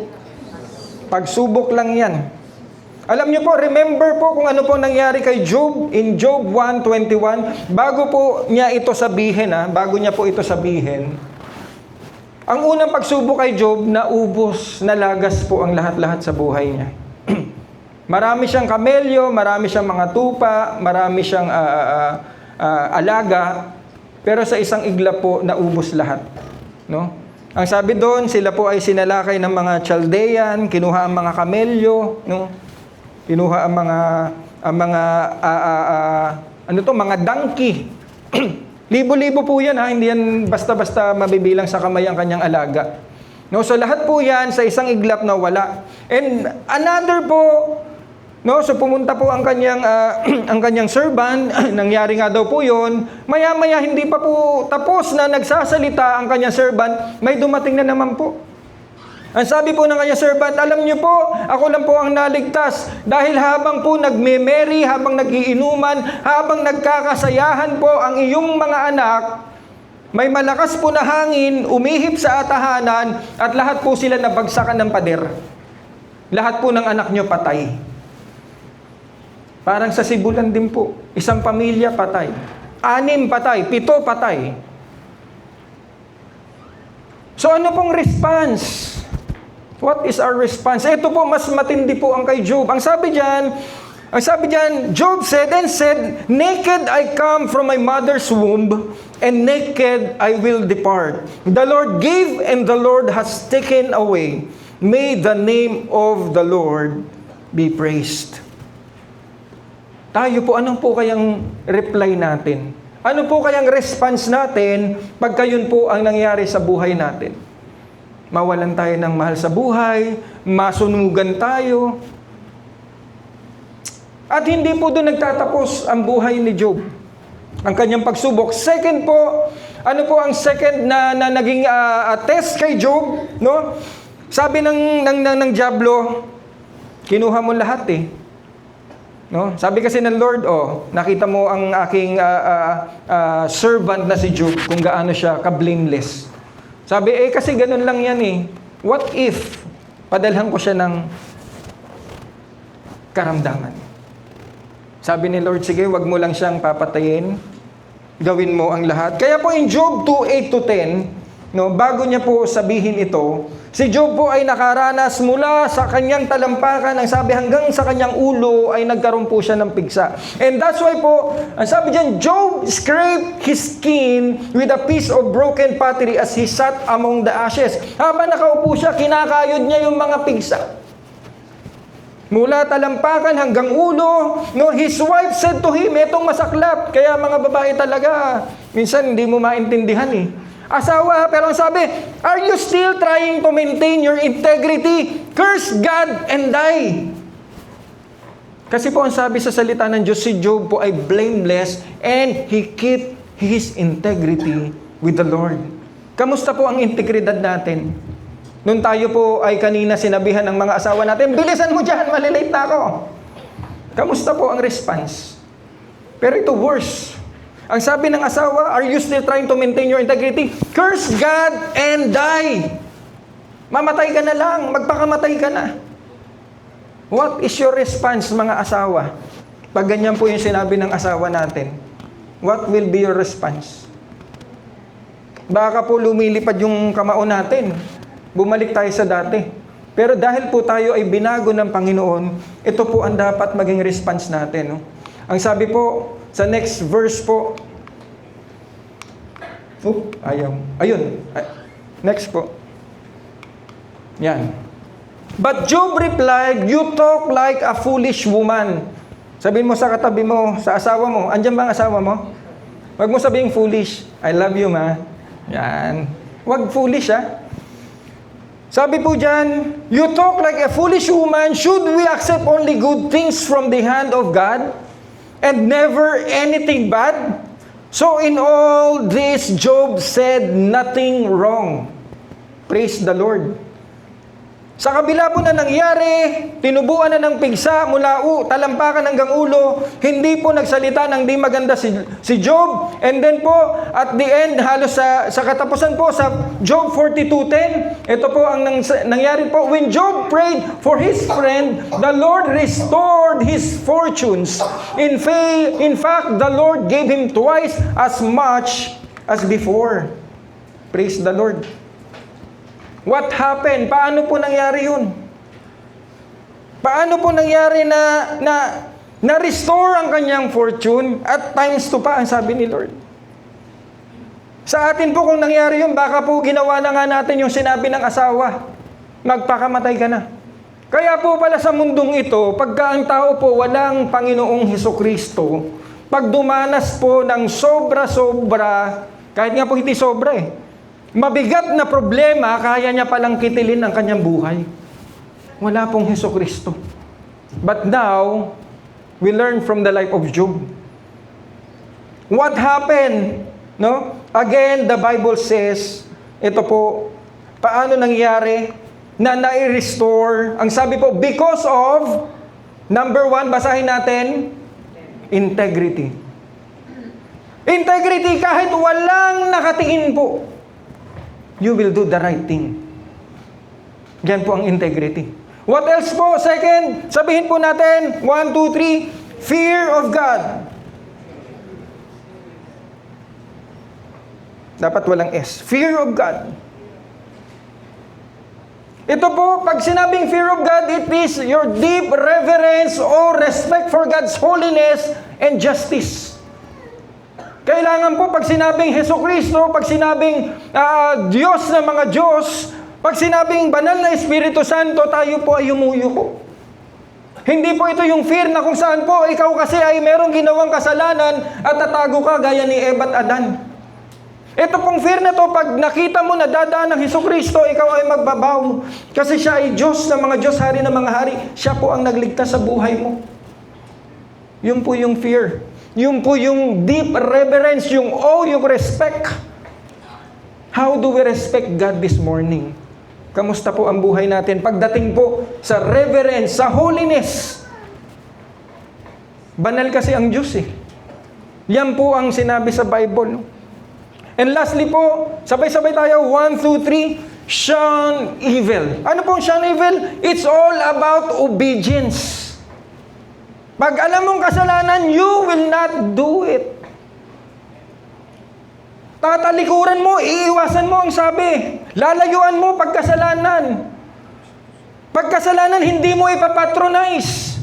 Speaker 3: Pagsubok lang yan. Alam niyo po, remember po kung ano po nangyari kay Job in Job 1:21. Bago po niya ito sabihin, bago niya po ito sabihin, ang unang pagsubok kay Job, naubos, nalagas po ang lahat-lahat sa buhay niya. Marami siyang kamelyo, marami siyang mga tupa, marami siyang alaga, pero sa isang iglap po, naubos lahat. No? Ang sabi doon, sila po ay sinalakay ng mga Chaldean, kinuha ang mga kamelyo, no? Kinuha ang mga donkey. Libo-libo po yan, hindi yan basta-basta mabibilang sa kamay ang kanyang alaga. No, so lahat po yan sa isang iglap na wala. And another po, no, so pumunta po ang kanyang servant, nangyari nga daw po 'yon. Maya-maya hindi pa po tapos na nagsasalita ang kanyang servant, may dumating na naman po. Ang sabi po ng kanyang servant, alam niyo po, ako lang po ang naligtas dahil habang po nagme-merry, habang nagiinuman, habang nagkakasayahan po ang iyong mga anak, may malakas po na hangin, umihip sa atahanan, at lahat po sila nabagsakan ng pader. Lahat po ng anak niyo patay. Parang sa Sibulan din po, isang pamilya patay. 6 patay, 7 patay. So ano pong response? What is our response? Ito po, mas matindi po ang kay Job. Ang sabi diyan, Job said, naked I come from my mother's womb, and naked I will depart. The Lord gave, and the Lord has taken away. May the name of the Lord be praised. Tayo po, anong po kayang reply natin? Ano po kayang response natin pagka yun po ang nangyari sa buhay natin? Mawalan tayo ng mahal sa buhay, masunugan tayo. At hindi po doon nagtatapos ang buhay ni Job. Ang kanyang pagsubok. Second po, ano po ang second na naging test kay Job? No? Sabi ng diablo, kinuha mo lahat eh. No? Sabi kasi ng Lord, nakita mo ang aking servant na si Job, kung gaano siya ka-blameless. Sabi, kasi ganun lang yan eh. What if padalhan ko siya ng karamdaman? Sabi ni Lord, sige, wag mo lang siyang papatayin. Gawin mo ang lahat. Kaya po in Job 2:8-10, bago niya po sabihin ito, si Job po ay nakaranas mula sa kanyang talampakan, ang sabi hanggang sa kanyang ulo ay nagkaroon po siya ng pigsa. And that's why po, ang sabi diyan, Job scraped his skin with a piece of broken pottery as he sat among the ashes. Habang nakaupo siya, kinakayod niya yung mga pigsa. Mula talampakan hanggang ulo, his wife said to him, etong masaklap. Kaya mga babae talaga, minsan hindi mo maintindihan eh. Asawa, pero ang sabi, are you still trying to maintain your integrity? Curse God and die. Kasi po ang sabi sa salita ng Diyos, si Job po ay blameless and he kept his integrity with the Lord. Kamusta po ang integridad natin? Noon tayo po ay kanina sinabihan ng mga asawa natin, bilisan mo dyan, malilate na ako. Kamusta po ang response? Pero ito worse. Ang sabi ng asawa, are you still trying to maintain your integrity? Curse God and die. Mamatay ka na lang, magpakamatay ka na. What is your response, mga asawa? Pag ganyan po yung sinabi ng asawa natin, what will be your response? Baka po lumilipad yung kamao natin. Bumalik tayo sa dati. Pero dahil po tayo ay binago ng Panginoon, ito po ang dapat maging response natin. Ang sabi po, sa next verse po, ayun. Next po. Yan. But Job replied, you talk like a foolish woman. Sabihin mo sa katabi mo, sa asawa mo, andyan ba ang asawa mo? Huwag mo sabihin foolish. I love you, ma. Yan. Huwag foolish, ha? Sabi po dyan, you talk like a foolish woman. Should we accept only good things from the hand of God and never anything bad? So in all this, Job said nothing wrong. Praise the Lord. Sa kabila po na nangyari, tinubuan na ng pigsa mula talampakan hanggang ulo, hindi po nagsalita ng di maganda si Job. And then po, at the end, halos sa katapusan po, sa Job 42:10, ito po ang nangyari po. When Job prayed for his friend, the Lord restored his fortunes. In fact, the Lord gave him twice as much as before. Praise the Lord. What happened? Paano po nangyari yun? Paano po nangyari na restore ang kanyang fortune at times 2 pa ang sabi ni Lord? Sa atin po kung nangyari yun, baka po ginawa na nga natin yung sinabi ng asawa. Magpakamatay ka na. Kaya po pala sa mundong ito, pagka ang tao po walang Panginoong Hesukristo, pag dumanas po ng sobra-sobra, kahit nga po hindi sobra mabigat na problema, kaya niya palang kitilin ang kanyang buhay. Wala pong Hesukristo. But now, we learn from the life of Job. What happened? Again, the Bible says, ito po, paano nangyari na nai-restore? Ang sabi po, because of, number 1, basahin natin, integrity. Integrity, kahit walang nakatingin po, you will do the right thing. Yan po ang integrity. What else po? Second, sabihin po natin, 1, 2, 3, fear of God. Dapat walang S. Fear of God. Ito po, pag sinabing fear of God, it is your deep reverence or respect for God's holiness and justice. Kailangan po pag sinabing Hesukristo, pag sinabing Diyos na mga Diyos, pag sinabing banal na Espiritu Santo, tayo po ay humuyuko. Hindi po ito yung fear na kung saan po ikaw kasi ay merong ginawang kasalanan at tatago ka gaya ni Eva at Adan. Ito pong fear na to, pag nakita mo na dadaan ng Hesukristo, ikaw ay magbabaw. Kasi siya ay Diyos na mga Diyos, Hari na mga Hari. Siya po ang nagligtas sa buhay mo. Yun po yung fear. Yung po yung deep reverence, yung awe, yung respect. How do we respect God this morning? Kamusta po ang buhay natin? Pagdating po sa reverence, sa holiness. Banal kasi ang Diyos eh. Yan po ang sinabi sa Bible. And lastly po, sabay-sabay tayo, 1, 2, 3, shun evil. Ano pong shun evil? It's all about obedience. Pag alam mong kasalanan, you will not do it. Tatalikuran mo, iiwasan mo ang sabi. Lalayuan mo pagkasalanan. Pagkasalanan, hindi mo ipapatronize.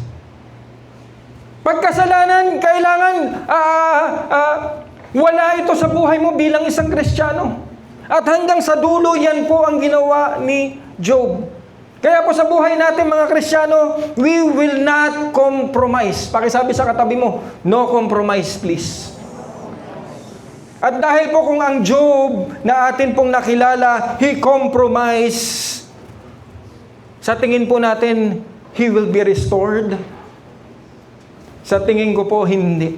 Speaker 3: Pagkasalanan, kailangan wala ito sa buhay mo bilang isang Kristiyano. At hanggang sa dulo, yan po ang ginawa ni Job. Kaya po sa buhay natin mga Kristiyano, we will not compromise. Pakisabi sa katabi mo, no compromise please. At dahil po kung ang Job na atin pong nakilala, he compromised, sa tingin po natin, he will be restored. Sa tingin ko po, hindi.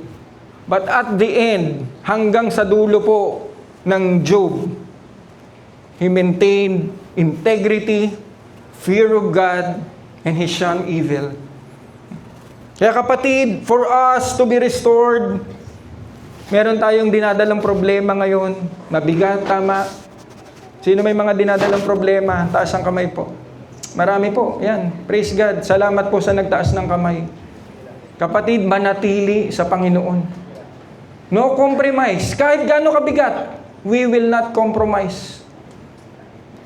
Speaker 3: But at the end, hanggang sa dulo po ng Job, he maintained integrity, fear of God, and he shunned evil. Kaya kapatid, for us to be restored, meron tayong dinadalang problema ngayon. Mabigat, tama. Sino may mga dinadalang problema? Taas ang kamay po. Marami po. Yan. Praise God. Salamat po sa nagtaas ng kamay. Kapatid, manatili sa Panginoon. No compromise. Kahit gaano kabigat, we will not compromise.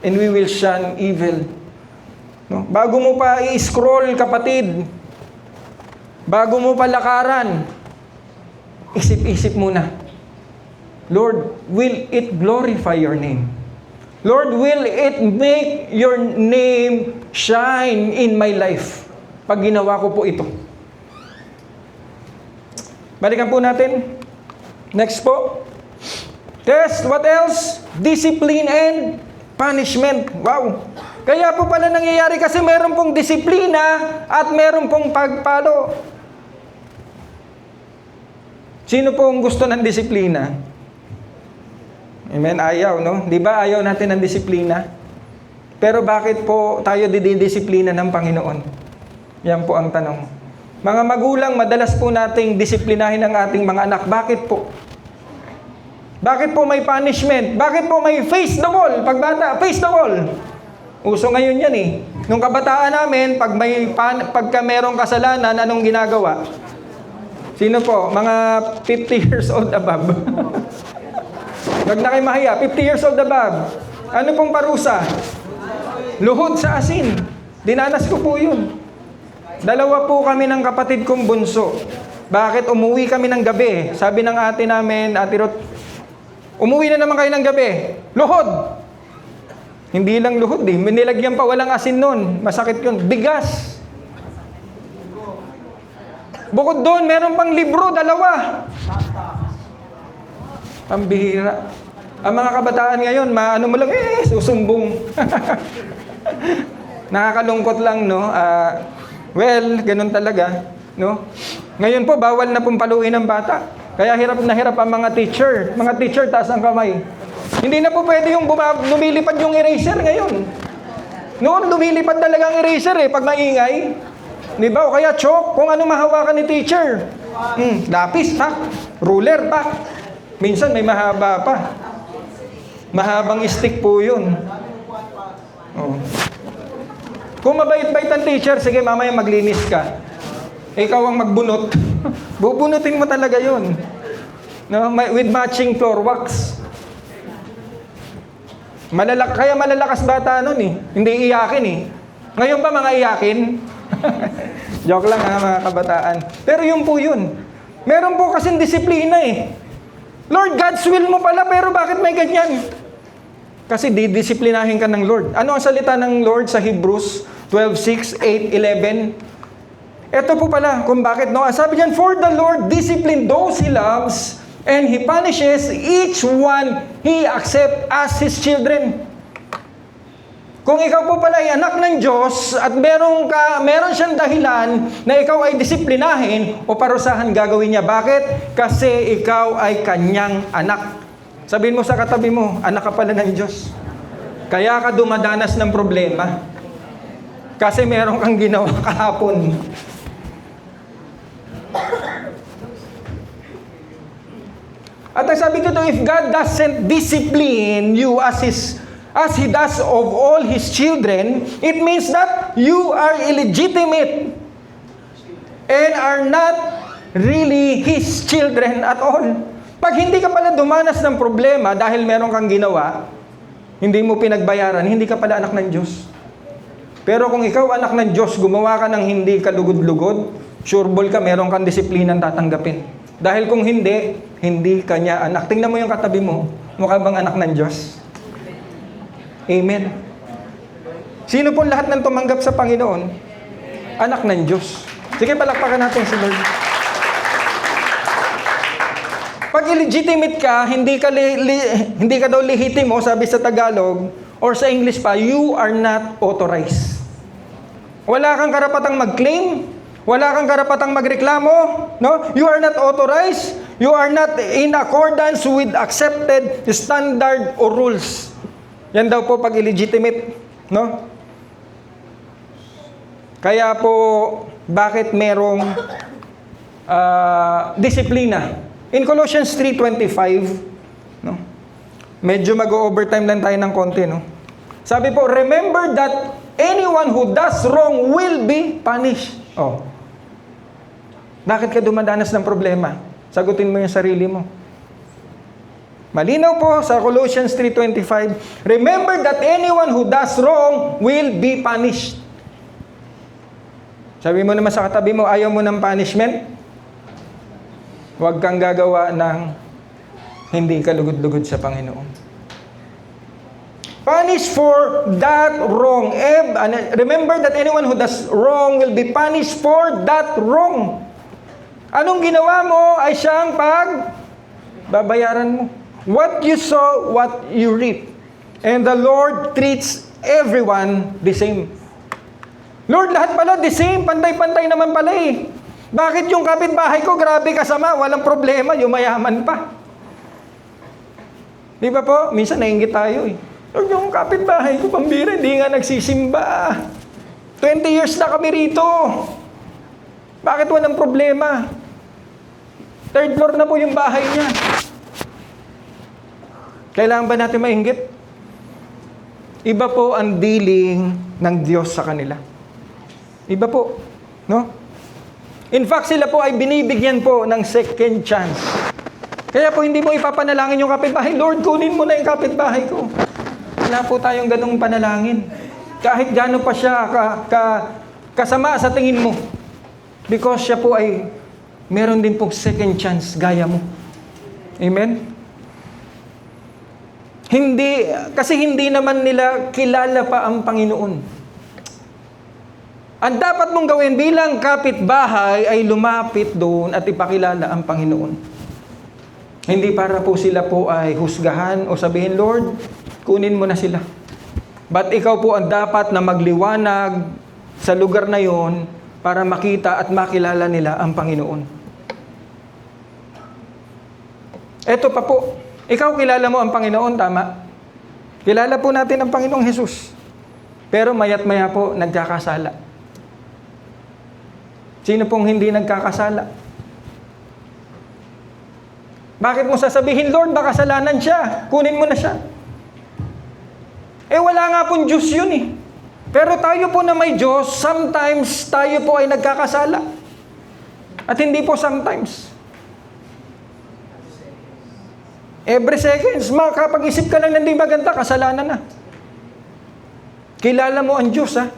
Speaker 3: And we will shun evil. No? Bago mo pa i-scroll, kapatid, bago mo pa lakaran, isip-isip muna. Lord, will it glorify your name? Lord, will it make your name shine in my life? Pag ginawa ko po ito. Balikan po natin. Next po. Test, what else? Discipline and punishment. Wow. Kaya po pala nangyayari kasi meron pong disiplina at meron pong pagpalo. Sino po ang gusto ng disiplina? Amen, ayaw, no? Di ba ayaw natin ng disiplina? Pero bakit po tayo didisiplina ng Panginoon? Yan po ang tanong. Mga magulang, madalas po nating disiplinahin ang ating mga anak. Bakit po? Bakit po may punishment? Bakit po may face the wall? Pag bata, face the wall. Uso ngayon yan eh. Nung kabataan namin, pagka merong kasalanan, anong ginagawa? Sino po? Mga 50 years old above. Wag na kayo mahiya. 50 years old above. Ano pong parusa? Luhod sa asin. Dinanas ko po yun. Dalawa po kami ng kapatid kong bunso. Bakit? Umuwi kami ng gabi. Sabi ng ate namin, Ate Ruth, umuwi na naman kayo ng gabi. Luhod! Hindi lang luhod eh. Nilagyan pa walang asin nun. Masakit yun. Bigas. Bukod doon, meron pang libro, 2. Pambihira. Ang mga kabataan ngayon, maano mo lang, susumbong. Nakakalungkot lang, no? Well, ganun talaga, no? Ngayon po, bawal na pong paluin ng bata. Kaya hirap na hirap ang mga teacher. Mga teacher, taas ang kamay. Hindi na po pwede yung lumilipad yung eraser ngayon. Noon, lumilipad talaga ang eraser eh, pag maingay. Di ba? O kaya chalk, kung ano mahawakan ni teacher. Lapis, ha? Ruler pa. Minsan may mahaba pa. Mahabang stick po yun. Oh. Kung mabait-bait ang teacher, sige mamaya maglinis ka. Ikaw ang magbunot. Bubunutin mo talaga yun. No? With matching floor wax. Kaya malalakas bata nun eh. Hindi iyakin eh. Ngayon ba mga iyakin? Joke lang ha mga kabataan. Pero yun po yun. Meron po kasing disiplina eh. Lord, God's will mo pala, pero bakit may ganyan? Kasi didisiplinahin ka ng Lord. Ano ang salita ng Lord sa Hebrews 12:6, 8, 11? Ito po pala kung bakit, no? Sabi diyan, for the Lord discipline those He loves, and He punishes each one He accepts as His children. Kung ikaw po pala ay anak ng Diyos at meron siyang dahilan na ikaw ay disiplinahin o parusahan gagawin niya. Bakit? Kasi ikaw ay kanyang anak. Sabihin mo sa katabi mo, anak ka pala ng Diyos. Kaya ka dumadanas ng problema. Kasi meron kang ginawa kahapon. At ang sabi ko if God doesn't discipline you as He does of all His children, it means that you are illegitimate and are not really His children at all. Pag hindi ka pala dumanas ng problema dahil meron kang ginawa, hindi mo pinagbayaran, hindi ka pala anak ng Diyos. Pero kung ikaw anak ng Diyos, gumawa ka ng hindi kalugod-lugod, sure ball ka, meron kang disiplinang tatanggapin. Dahil kung hindi, hindi ka niya anak. Tingnan mo yung katabi mo, mukha bang anak ng Diyos? Amen. Sino pong lahat ng tumanggap sa Panginoon? Anak ng Diyos. Sige, palakpakan natin si Lord. Pag illegitimate ka, hindi ka daw lehitimo, sabi sa Tagalog, or sa English pa, you are not authorized. Wala kang karapatang mag-claim, wala kang karapatang magreklamo, no? You are not authorized, you are not in accordance with accepted standard or rules. Yan daw po pag illegitimate, no? Kaya po, bakit merong disiplina? In Colossians 3:25, no? Medyo mag-overtime lang tayo ng konti, no? Sabi po, remember that anyone who does wrong will be punished. Oh. Bakit ka dumadanas ng problema? Sagutin mo yung sarili mo. Malinaw po sa Colossians 3:25, remember that anyone who does wrong will be punished. Sabi mo naman sa katabi mo, ayaw mo ng punishment? Huwag kang gagawa ng hindi kalugod-lugod sa Panginoon. Punish for that wrong. Remember that anyone who does wrong will be punished for that wrong. Anong ginawa mo ay siyang babayaran mo. What you sow, what you reap. And the Lord treats everyone the same. Lord, lahat pala the same, pantay-pantay naman pala eh. Bakit yung kapitbahay ko, grabe kasama, walang problema, yung mayaman pa? Di ba po? Minsan nainggit tayo eh. Lord, yung kapitbahay ko, pambira, hindi nga nagsisimba. 20 years na kami rito. Bakit walang problema? 3rd floor na po yung bahay niya. Kailangan ba natin mainggit? Iba po ang dealing ng Diyos sa kanila. Iba po. No? In fact, sila po ay binibigyan po ng second chance. Kaya po hindi mo ipapanalangin yung kapitbahay, Lord, kunin mo na yung kapitbahay ko. Wala po tayong ganung panalangin. Kahit gano'n pa siya kasama sa tingin mo. Because siya po ay meron din pong second chance gaya mo. Amen? Kasi hindi naman nila kilala pa ang Panginoon. Ang dapat mong gawin bilang kapitbahay ay lumapit doon at ipakilala ang Panginoon. Hindi para po sila po ay husgahan o sabihin, Lord, kunin mo na sila. But ikaw po ang dapat na magliwanag sa lugar na yon para makita at makilala nila ang Panginoon. Eto pa po, ikaw kilala mo ang Panginoon, tama? Kilala po natin ang Panginoong Hesus. Pero mayat maya po nagkakasala. Sino pong hindi nagkakasala? Bakit mo sasabihin, Lord, baka kasalanan siya, kunin mo na siya? Wala nga pong Diyos yun eh. Pero tayo po na may Diyos, sometimes tayo po ay nagkakasala. At hindi po sometimes. Every seconds, makapag-isip ka lang ng di maganda, kasalanan na. Kilala mo ang Diyos, ha?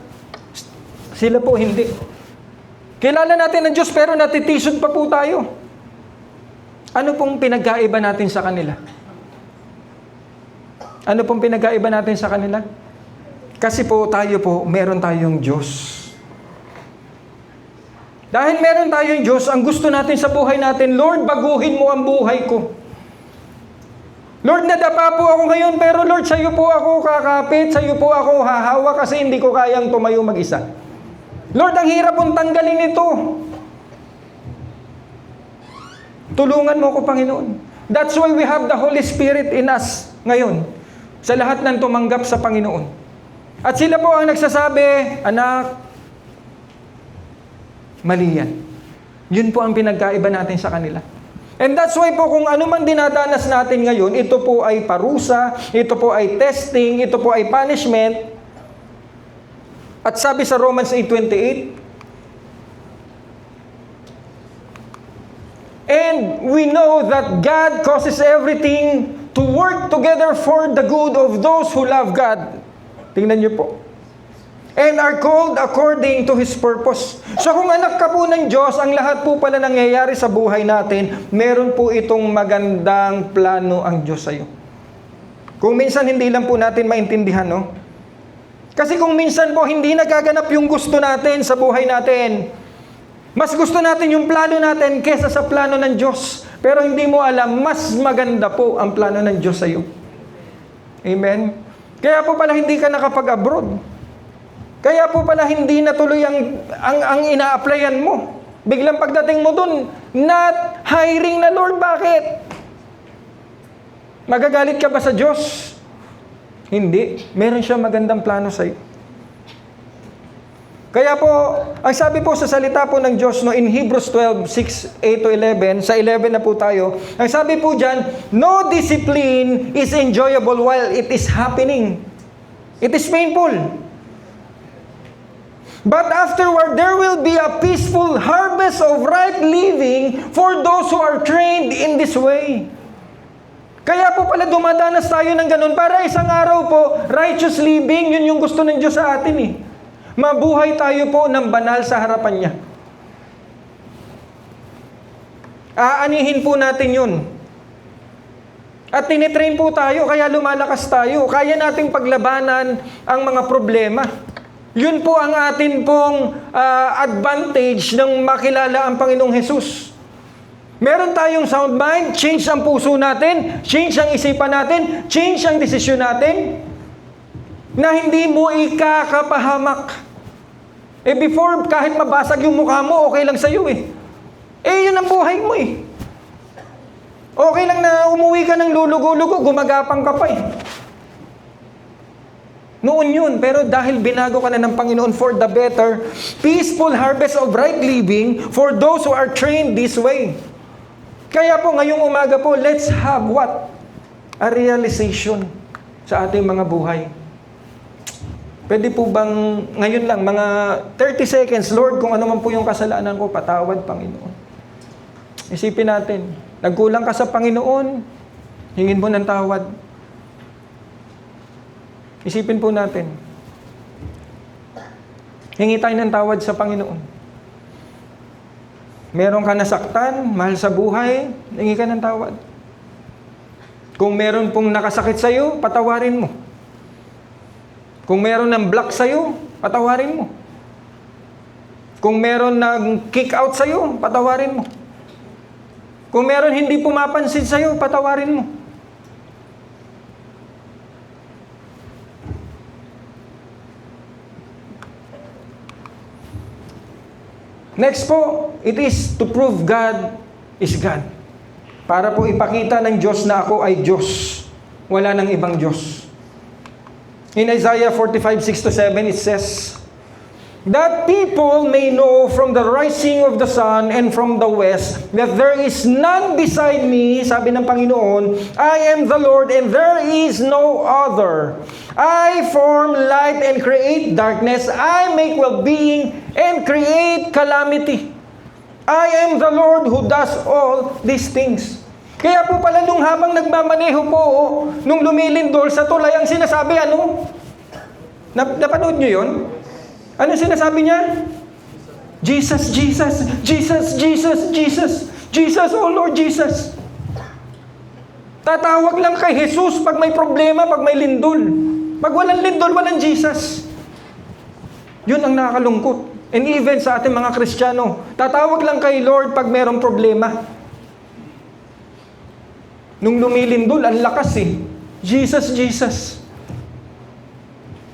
Speaker 3: Sila po hindi. Kilala natin ang Diyos, pero natitisod pa po tayo. Ano pong pinagkaiba natin sa kanila? Ano pong pinagkaiba natin sa kanila? Kasi po tayo po, meron tayong Diyos. Dahil meron tayong Diyos, ang gusto natin sa buhay natin, Lord, baguhin mo ang buhay ko. Lord, nadapa po ako ngayon, pero Lord, sa iyo po ako kakapit, sa iyo po ako hahawa kasi hindi ko kayang tumayo mag-isa. Lord, ang hirap mong tanggalin ito. Tulungan mo ko, Panginoon. That's why we have the Holy Spirit in us ngayon, sa lahat ng tumanggap sa Panginoon. At sila po ang nagsasabi, anak, mali yan. Yun po ang pinagkaiba natin sa kanila. And that's why po kung ano man dinadanas natin ngayon, ito po ay parusa, ito po ay testing, ito po ay punishment. At sabi sa Romans 8:28, and we know that God causes everything to work together for the good of those who love God. Tingnan niyo po. And are called according to His purpose. So kung anak ka po ng Diyos, ang lahat po pala nangyayari sa buhay natin, meron po itong magandang plano ang Diyos sa iyo. Kung minsan hindi lang po natin maintindihan, no? Kasi kung minsan po hindi nagaganap yung gusto natin sa buhay natin, mas gusto natin yung plano natin kesa sa plano ng Diyos. Pero hindi mo alam, mas maganda po ang plano ng Diyos sa iyo. Amen? Kaya po pala hindi ka nakapag-abroad. Kaya po pala hindi natuloy ang ina-applyan mo. Biglang pagdating mo dun, not hiring na Lord. Bakit? Magagalit ka ba sa Diyos? Hindi. Meron siya magandang plano sa iyo. Kaya po, ang sabi po sa salita po ng Diyos, no, in Hebrews 12:6-8-11, sa 11 na po tayo, ang sabi po dyan, no discipline is enjoyable while it is happening. It is painful. But afterward, there will be a peaceful harvest of right living for those who are trained in this way. Kaya po pala dumadanas tayo ng ganun para isang araw po, righteous living, yun yung gusto ng Diyos sa atin eh. Mabuhay tayo po ng banal sa harapan niya. Aanihin po natin yun. At tinitrain po tayo, kaya lumalakas tayo. Kaya nating paglabanan ang mga problema. Yun po ang atin pong advantage ng makilala ang Panginoong Hesus. Meron tayong sound mind, change ang puso natin, change ang isipan natin, change ang desisyon natin, na hindi mo ikakapahamak. Before, kahit mabasag yung mukha mo, okay lang sa'yo eh. Yun ang buhay mo eh. Okay lang na umuwi ka ng lulugo-lugo, gumagapang ka pa eh. Noon yun, pero dahil binago ka na ng Panginoon for the better, peaceful harvest of right living for those who are trained this way. Kaya po, ngayong umaga po, let's have what? A realization sa ating mga buhay. Pwede po bang, ngayon lang, mga 30 seconds, Lord, kung ano man po yung kasalanan ko, patawad, Panginoon. Isipin natin, nagkulang ka sa Panginoon, hingin mo ng tawad. Isipin po natin. Hingi tayo ng tawad sa Panginoon. Meron ka nasaktan, mahal sa buhay, hingi ka ng tawad. Kung meron pong nakasakit sa iyo, patawarin mo. Kung meron ng block sa iyo, patawarin mo. Kung meron ng kick out sa iyo, patawarin mo. Kung meron hindi pumapansin sa iyo, patawarin mo. Next po, it is to prove God is God. Para po ipakita ng Diyos na ako ay Diyos. Wala nang ibang Diyos. In Isaiah 45:6-7, it says, that people may know from the rising of the sun and from the west that there is none beside me, sabi ng Panginoon, I am the Lord and there is no other. I form light and create darkness. I make well-being and create calamity. I am the Lord who does all these things. Kaya po pala nung habang nagmamaneho po, nung lumilindol sa tulay, ang sinasabi, ano? Napanood nyo yun? Ano sinasabi niya? Jesus, Jesus, Jesus, Jesus, Jesus. Jesus, oh Lord Jesus. Tatawag lang kay Jesus pag may problema, pag may lindol. Pag walang lindol, walang Jesus. Yun ang nakakalungkot. And even sa ating mga Kristiyano, tatawag lang kay Lord pag mayroong problema. Nung lumilindol, ang lakas eh. Jesus, Jesus.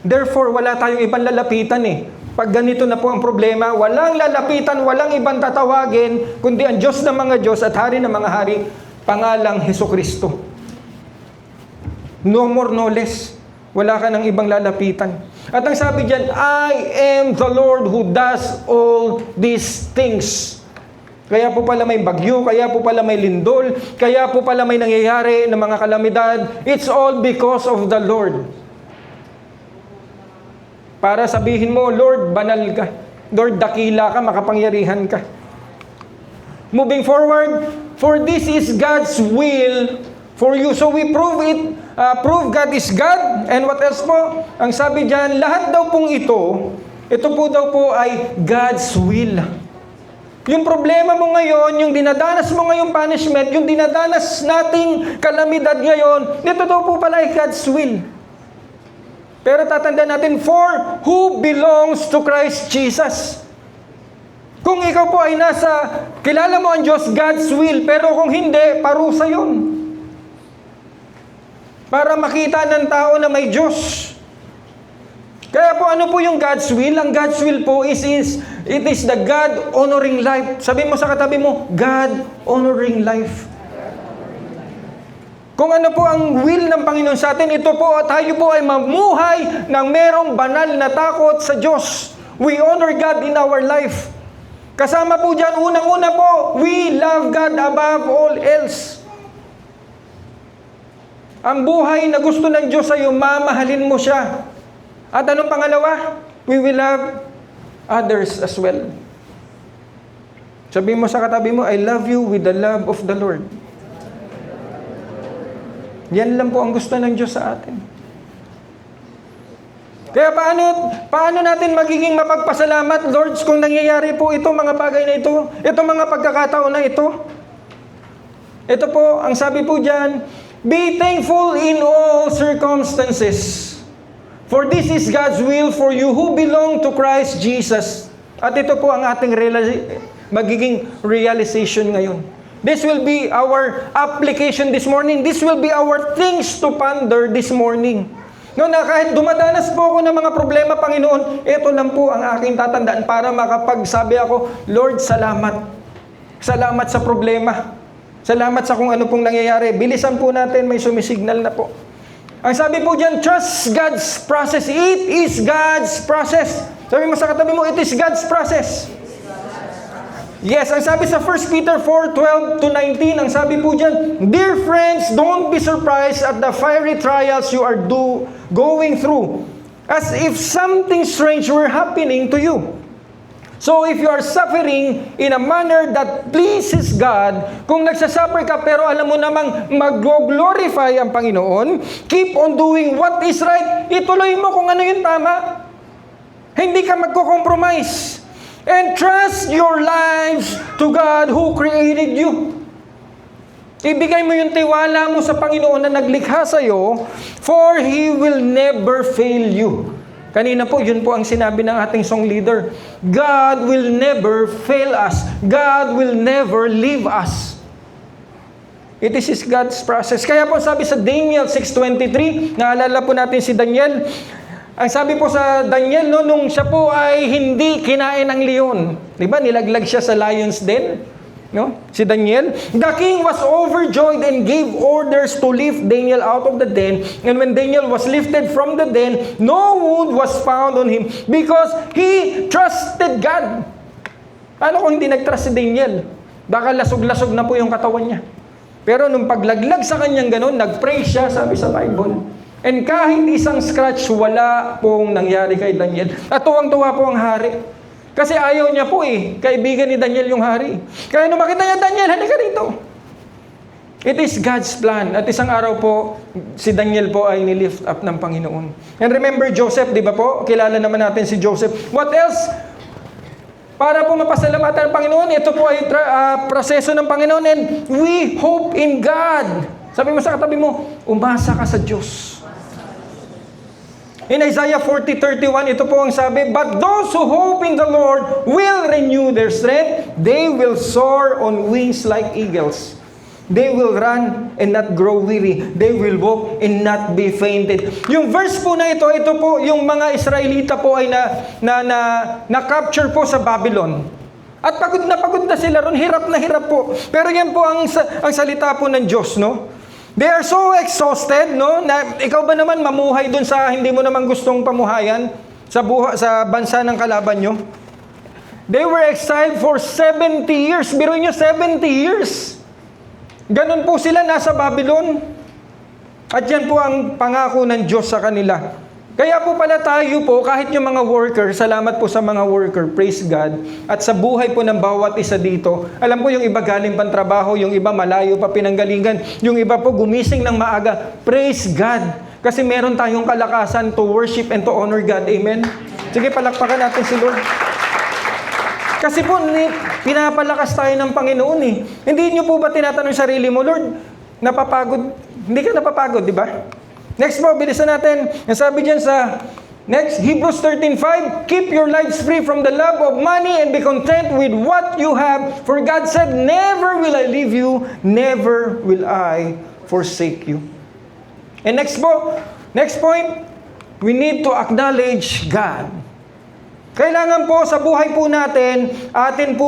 Speaker 3: Therefore, wala tayong ibang lalapitan eh. Pag ganito na po ang problema, walang lalapitan, walang ibang tatawagin, kundi ang Diyos ng mga Diyos at Hari ng mga Hari, pangalang Hesukristo. No more, no less. Wala ka ng ibang lalapitan. At ang sabi diyan, I am the Lord who does all these things. Kaya po pala may bagyo, kaya po pala may lindol, kaya po pala may nangyayari ng mga kalamidad. It's all because of the Lord. Para sabihin mo, Lord, banal ka. Lord, dakila ka, makapangyarihan ka. Moving forward, for this is God's will for you. So we prove God is God. And what else po? Ang sabi dyan, lahat daw pong ito po daw po ay God's will. Yung problema mo ngayon, yung dinadanas mo ngayong punishment, yung dinadanas nating kalamidad ngayon, ito daw po pala ay God's will. Pero tatandaan natin, for who belongs to Christ Jesus. Kung ikaw po ay kilala mo ang Diyos, God's will, pero kung hindi, parusa yun. Para makita ng tao na may Diyos. Kaya po ano po yung God's will? Ang God's will po it is the God-honoring life. Sabi mo sa katabi mo, God-honoring life. Kung ano po ang will ng Panginoon sa atin, ito po, tayo po ay mamuhay ng merong banal na takot sa Diyos. We honor God in our life. Kasama po dyan, unang-una po, we love God above all else. Ang buhay na gusto ng Diyos sa'yo, mamahalin mo siya. At anong pangalawa? We will love others as well. Sabi mo sa katabi mo, I love you with the love of the Lord. Yan lang po ang gusto ng Diyos sa atin. Kaya paano natin magiging mapagpasalamat, Lord, kung nangyayari po ito, mga bagay na ito, mga pagkakataon na ito? Ito po, ang sabi po dyan, be thankful in all circumstances. For this is God's will for you who belong to Christ Jesus. At ito po ang ating magiging realization ngayon. This will be our application this morning. This will be our things to ponder this morning. No, na kahit dumadanas po ako ng mga problema, Panginoon, ito lang po ang aking tatandaan para makapagsabi ako, Lord, salamat. Salamat sa problema. Salamat sa kung ano pong nangyayari. Bilisan po natin, may sumisignal na po. Ang sabi po dyan, trust God's process. It is God's process. Sabi mo sa katabi mo, it is God's process. Yes, ang sabi sa 1 Peter 4:12-19, ang sabi po dyan, dear friends, don't be surprised at the fiery trials you are going through, as if something strange were happening to you. So if you are suffering in a manner that pleases God, kung nagsasuffer ka pero alam mo namang mag-glorify ang Panginoon, keep on doing what is right. Ituloy mo kung ano yung tama. Hindi ka magko-compromise. And trust your lives to God who created you. Ibigay mo yung tiwala mo sa Panginoon na naglikha sa'yo, for He will never fail you. Kanina po, yun po ang sinabi ng ating song leader. God will never fail us. God will never leave us. It is God's process. Kaya po sabi sa Daniel 6:23, naalala po natin si Daniel. Ang sabi po sa Daniel, no, nung siya po ay hindi kinain ng leon. Diba? Nilaglag siya sa lion's den. No? Si Daniel, the king was overjoyed and gave orders to lift Daniel out of the den. And when Daniel was lifted from the den, no wound was found on him because he trusted God. Paano kung hindi nag-trust si Daniel? Baka lasog-lasog na po yung katawan niya. Pero nung paglaglag sa kanyang ganun, nag-pray siya, sabi sa Bible. And kahit isang scratch, wala pong nangyari kay Daniel. At tuwang-tuwa po ang hari. Kasi ayaw niya po kaibigan ni Daniel yung hari. Kaya nung makita niya, Daniel, halika rito. It is God's plan. At isang araw po, si Daniel po ay nilift up ng Panginoon. And remember Joseph, di ba po? Kilala naman natin si Joseph. What else? Para po mapasalamatan ng Panginoon, ito po ay proseso ng Panginoon. And we hope in God. Sabi mo sa katabi mo, umasa ka sa Diyos. In Isaiah 40:31, ito po ang sabi, but those who hope in the Lord will renew their strength. They will soar on wings like eagles. They will run and not grow weary. They will walk and not be fainted. Yung verse po na ito po, yung mga Israelita po ay na-capture po sa Babylon. At pagod na sila ron, hirap na hirap po. Pero yan po ang salita po ng Diyos, no? They are so exhausted, no? Na ikaw ba naman mamuhay dun sa hindi mo naman gustong pamuhayan sa bansa ng kalaban nyo? They were exiled for 70 years. Biruin nyo, 70 years. Ganun po sila nasa Babylon. At yan po ang pangako ng Diyos sa kanila. Kaya po pala tayo po, kahit yung mga worker, salamat po sa mga worker, praise God, at sa buhay po ng bawat isa dito, alam ko yung iba galing pang trabaho, yung iba malayo pa pinanggalingan, yung iba po gumising ng maaga, praise God, kasi meron tayong kalakasan to worship and to honor God, amen? Sige, palakpakan natin si Lord. Kasi po, pinapalakas tayo ng Panginoon eh. Hindi nyo po ba tinatanong sarili mo, Lord, napapagod? Hindi ka napapagod, di ba? Next po, bilisan natin. Ang sabi dyan sa next, Hebrews 13:5, keep your lives free from the love of money and be content with what you have. For God said, never will I leave you, never will I forsake you. And next po, next point, we need to acknowledge God. Kailangan po sa buhay po natin, atin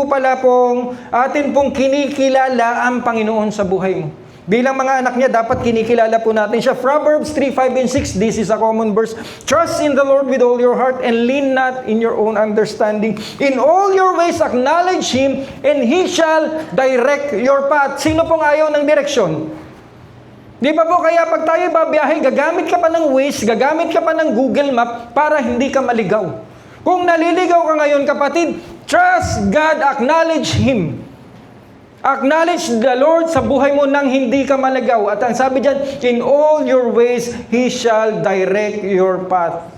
Speaker 3: pong kinikilala ang Panginoon sa buhay mo. Bilang mga anak niya, dapat kinikilala po natin siya. Proverbs 3:5 and 6, this is a common verse. Trust in the Lord with all your heart and lean not in your own understanding. In all your ways acknowledge Him and He shall direct your path. Sino pong ayaw ng direksyon? Di ba po kaya pag tayo babiyahe, gagamit ka pa ng Waze, gagamit ka pa ng Google Map para hindi ka maligaw. Kung naliligaw ka ngayon kapatid, trust God, acknowledge Him. Acknowledge the Lord sa buhay mo nang hindi ka maligaw. At ang sabi dyan, in all your ways, He shall direct your path.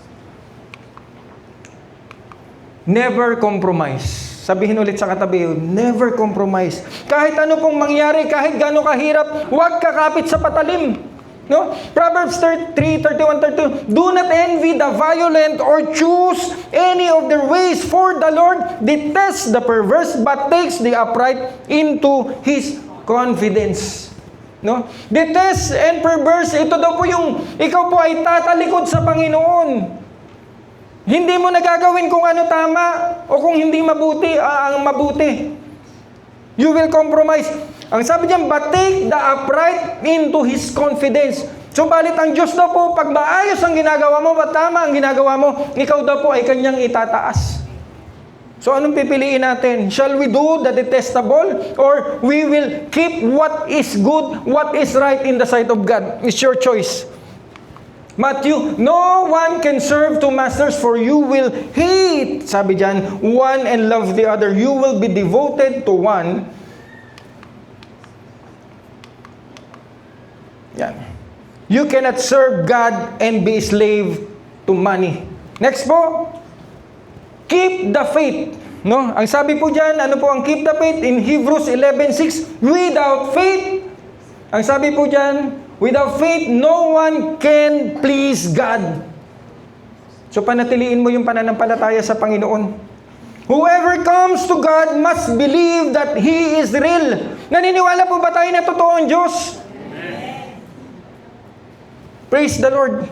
Speaker 3: Never compromise. Sabihin ulit sa katabi, never compromise. Kahit ano pong mangyari, kahit gano'ng kahirap, huwag kakapit sa patalim. No? Proverbs 3:31-32, do not envy the violent or choose any of their ways, for the Lord detests the perverse but takes the upright into His confidence. No? Detest and perverse, ito daw po yung ikaw po ay tatalikod sa Panginoon. Hindi mo nagagawin kung ano tama o kung hindi mabuti, ang mabuti. You will compromise. Ang sabi diyan, but take the upright into His confidence. So, balit ang Diyos daw po, pag maayos ang ginagawa mo, ba tama ang ginagawa mo, ikaw daw po ay Kanyang itataas. So, anong pipiliin natin? Shall we do the detestable? Or we will keep what is good, what is right in the sight of God? It's your choice. Matthew, no one can serve two masters, for you will hate, sabi diyan, one and love the other. You will be devoted to one. Yan. You cannot serve God and be a slave to money. Next po, keep the faith. No? Ang sabi po diyan, ano po ang keep the faith? In Hebrews 11:6, without faith, ang sabi po diyan, without faith, no one can please God. So panatiliin mo yung pananampalataya sa Panginoon. Whoever comes to God must believe that He is real. Naniniwala po ba tayo na totoo ang Diyos? Praise the Lord.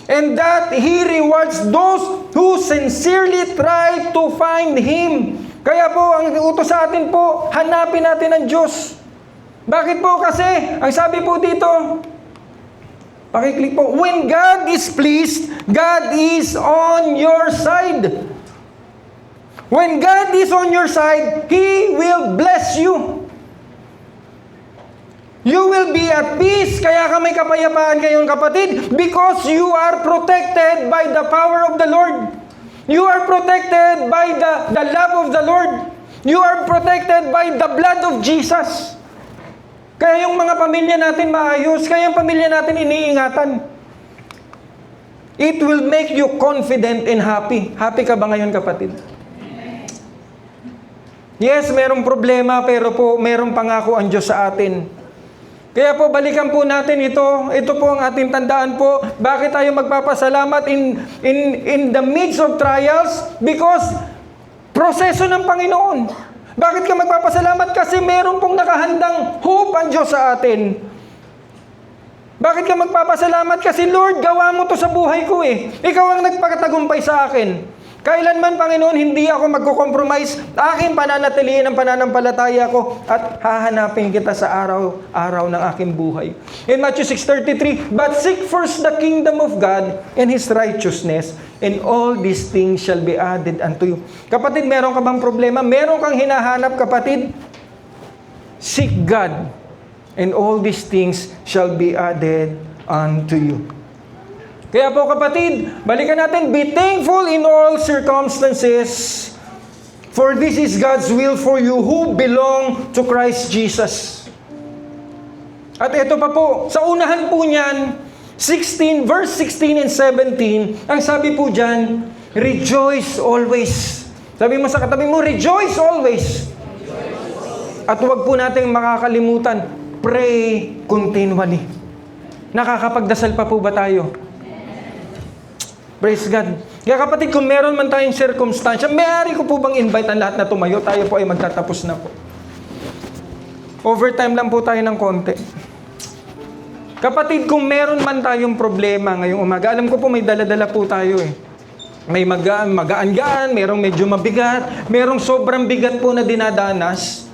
Speaker 3: And that He rewards those who sincerely try to find Him. Kaya po, ang utos sa atin po, hanapin natin ang Diyos. Bakit po? Kasi, ang sabi po dito, pakiclick po, when God is pleased, God is on your side. When God is on your side, He will bless you. You will be at peace, kaya ka may kapayapaan kayong kapatid, because you are protected by the power of the Lord. You are protected by the love of the Lord. You are protected by the blood of Jesus. Kaya yung mga pamilya natin maayos, kaya yung pamilya natin iniingatan. It will make you confident and happy. Happy ka ba ngayon, kapatid? Yes, merong problema, pero po merong pangako ang Diyos sa atin. Kaya po, balikan po natin ito. Ito po ang ating tandaan po. Bakit tayo magpapasalamat in the midst of trials? Because proseso ng Panginoon. Bakit ka magpapasalamat? Kasi meron pong nakahandang hope ang Diyos sa atin. Bakit ka magpapasalamat? Kasi Lord, gawa mo to sa buhay ko eh. Ikaw ang nagpakatagumpay sa akin. Kailanman, Panginoon, hindi ako magko-compromise. Aking pananatiliin ang pananampalataya ko at hahanapin kita sa araw-araw ng aking buhay. In Matthew 6:33, but seek first the kingdom of God and His righteousness, and all these things shall be added unto you. Kapatid, meron ka bang problema? Meron kang hinahanap, kapatid? Seek God, and all these things shall be added unto you. Kaya po, kapatid, balikan natin, be thankful in all circumstances, for this is God's will for you who belong to Christ Jesus. At ito pa po, sa unahan po niyan, verse 16 and 17, ang sabi po dyan, rejoice always. Sabi mo sa katabi mo, rejoice always. At huwag po natin makakalimutan, pray continually. Nakakapagdasal pa po ba tayo? Praise God. Kaya kapatid, kung meron man tayong circumstansya, maaari ko po bang invite ang lahat na tumayo? Tayo po ay magtatapos na po. Overtime lang po tayo ng konti. Kapatid, kung meron man tayong problema ngayong umaga, alam ko po may dala-dala po tayo eh. May magaan-gaan, merong medyo mabigat, merong sobrang bigat po na dinadanas.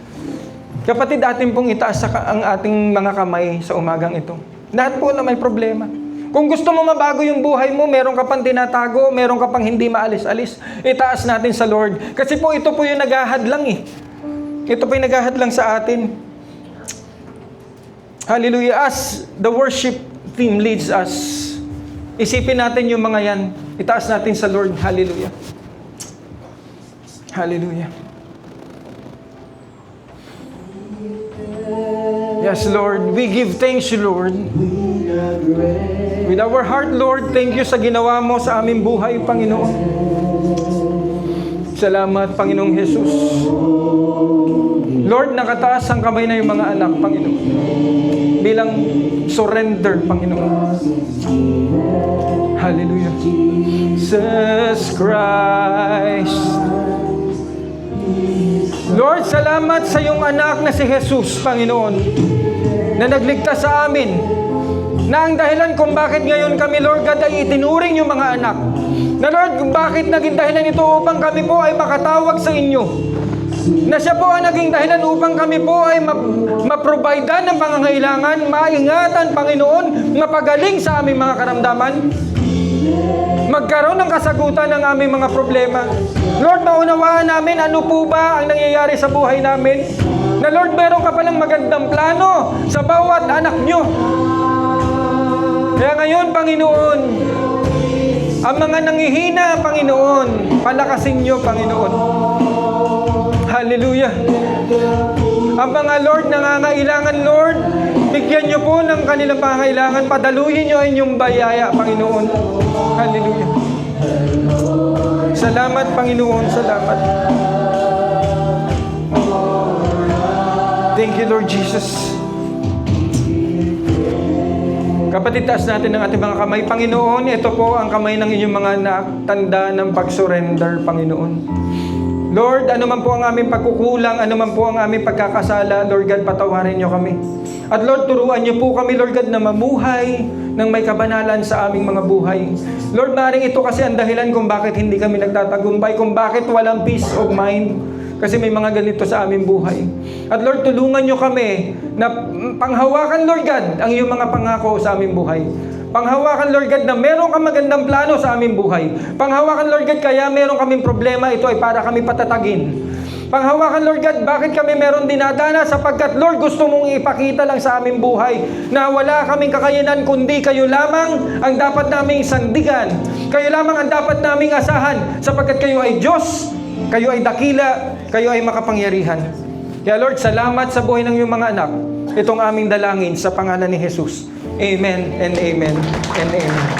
Speaker 3: Kapatid, atin pong itaas ang ating mga kamay sa umagang ito. Lahat po na may problema. Kung gusto mo mabago yung buhay mo, meron ka pang tinatago, meron ka pang hindi maalis-alis, itaas natin sa Lord. Kasi po ito po yung naghahadlang eh. Ito po yung naghahadlang sa atin. Hallelujah. As the worship team leads us, isipin natin yung mga yan. Itaas natin sa Lord. Hallelujah. Hallelujah. Yes, Lord. We give thanks you, Lord. With our heart, Lord, thank you sa ginawa mo sa aming buhay, Panginoon. Salamat, Panginoong Jesus. Lord, nakataas ang kamay na yung mga anak, Panginoon. Bilang surrender, Panginoon. Hallelujah. Jesus Christ. Lord, salamat sa iyong anak na si Jesus, Panginoon, na nagligtas sa amin. Na ang dahilan kung bakit ngayon kami, Lord God, ay itinuring yung mga anak. Na Lord, kung bakit naging dahilan ito upang kami po ay makatawag sa inyo. Na siya po ang naging dahilan upang kami po ay maprovidean ng pangangailangan, maingatan, Panginoon, mapagaling sa aming mga karamdaman, magkaroon ng kasagutan ng aming mga problema. Lord, maunawaan namin ano po ba ang nangyayari sa buhay namin. Na Lord, meron ka palang magandang plano sa bawat anak nyo. Kaya ngayon, Panginoon, ang mga nangihina, Panginoon, palakasin nyo, Panginoon. Hallelujah. Ang mga Lord, nangangailangan, Lord, bigyan nyo po ng kanilang pangangailangan, padaluyin nyo ang inyong bayaya, Panginoon. Hallelujah. Salamat, Panginoon, salamat. Thank you, Lord Jesus. Kapatid, taas natin ang ating mga kamay. Panginoon, ito po ang kamay ng inyong mga anak, tanda ng pag-surrender, Panginoon. Lord, ano man po ang aming pagkukulang, ano man po ang aming pagkakasala, Lord God, patawarin niyo kami. At Lord, turuan niyo po kami, Lord God, na mamuhay ng may kabanalan sa aming mga buhay. Lord, maaaring ito kasi ang dahilan kung bakit hindi kami nagtatagumpay, kung bakit walang peace of mind. Kasi may mga ganito sa aming buhay. At Lord, tulungan nyo kami na panghawakan, Lord God, ang iyong mga pangako sa aming buhay. Panghawakan, Lord God, na meron kang magandang plano sa aming buhay. Panghawakan, Lord God, kaya meron kaming problema, ito ay para kami patatagin. Panghawakan, Lord God, bakit kami meron dinadana? Sapagkat, Lord, gusto mong ipakita lang sa aming buhay na wala kaming kakayanan, kundi kayo lamang ang dapat naming sandigan. Kayo lamang ang dapat naming asahan, sapagkat kayo ay Diyos, kayo ay dakila, kayo ay makapangyarihan. Kaya Lord, salamat sa buhay ng iyong mga anak. Itong aming dalangin sa pangalan ni Jesus. Amen and amen and amen.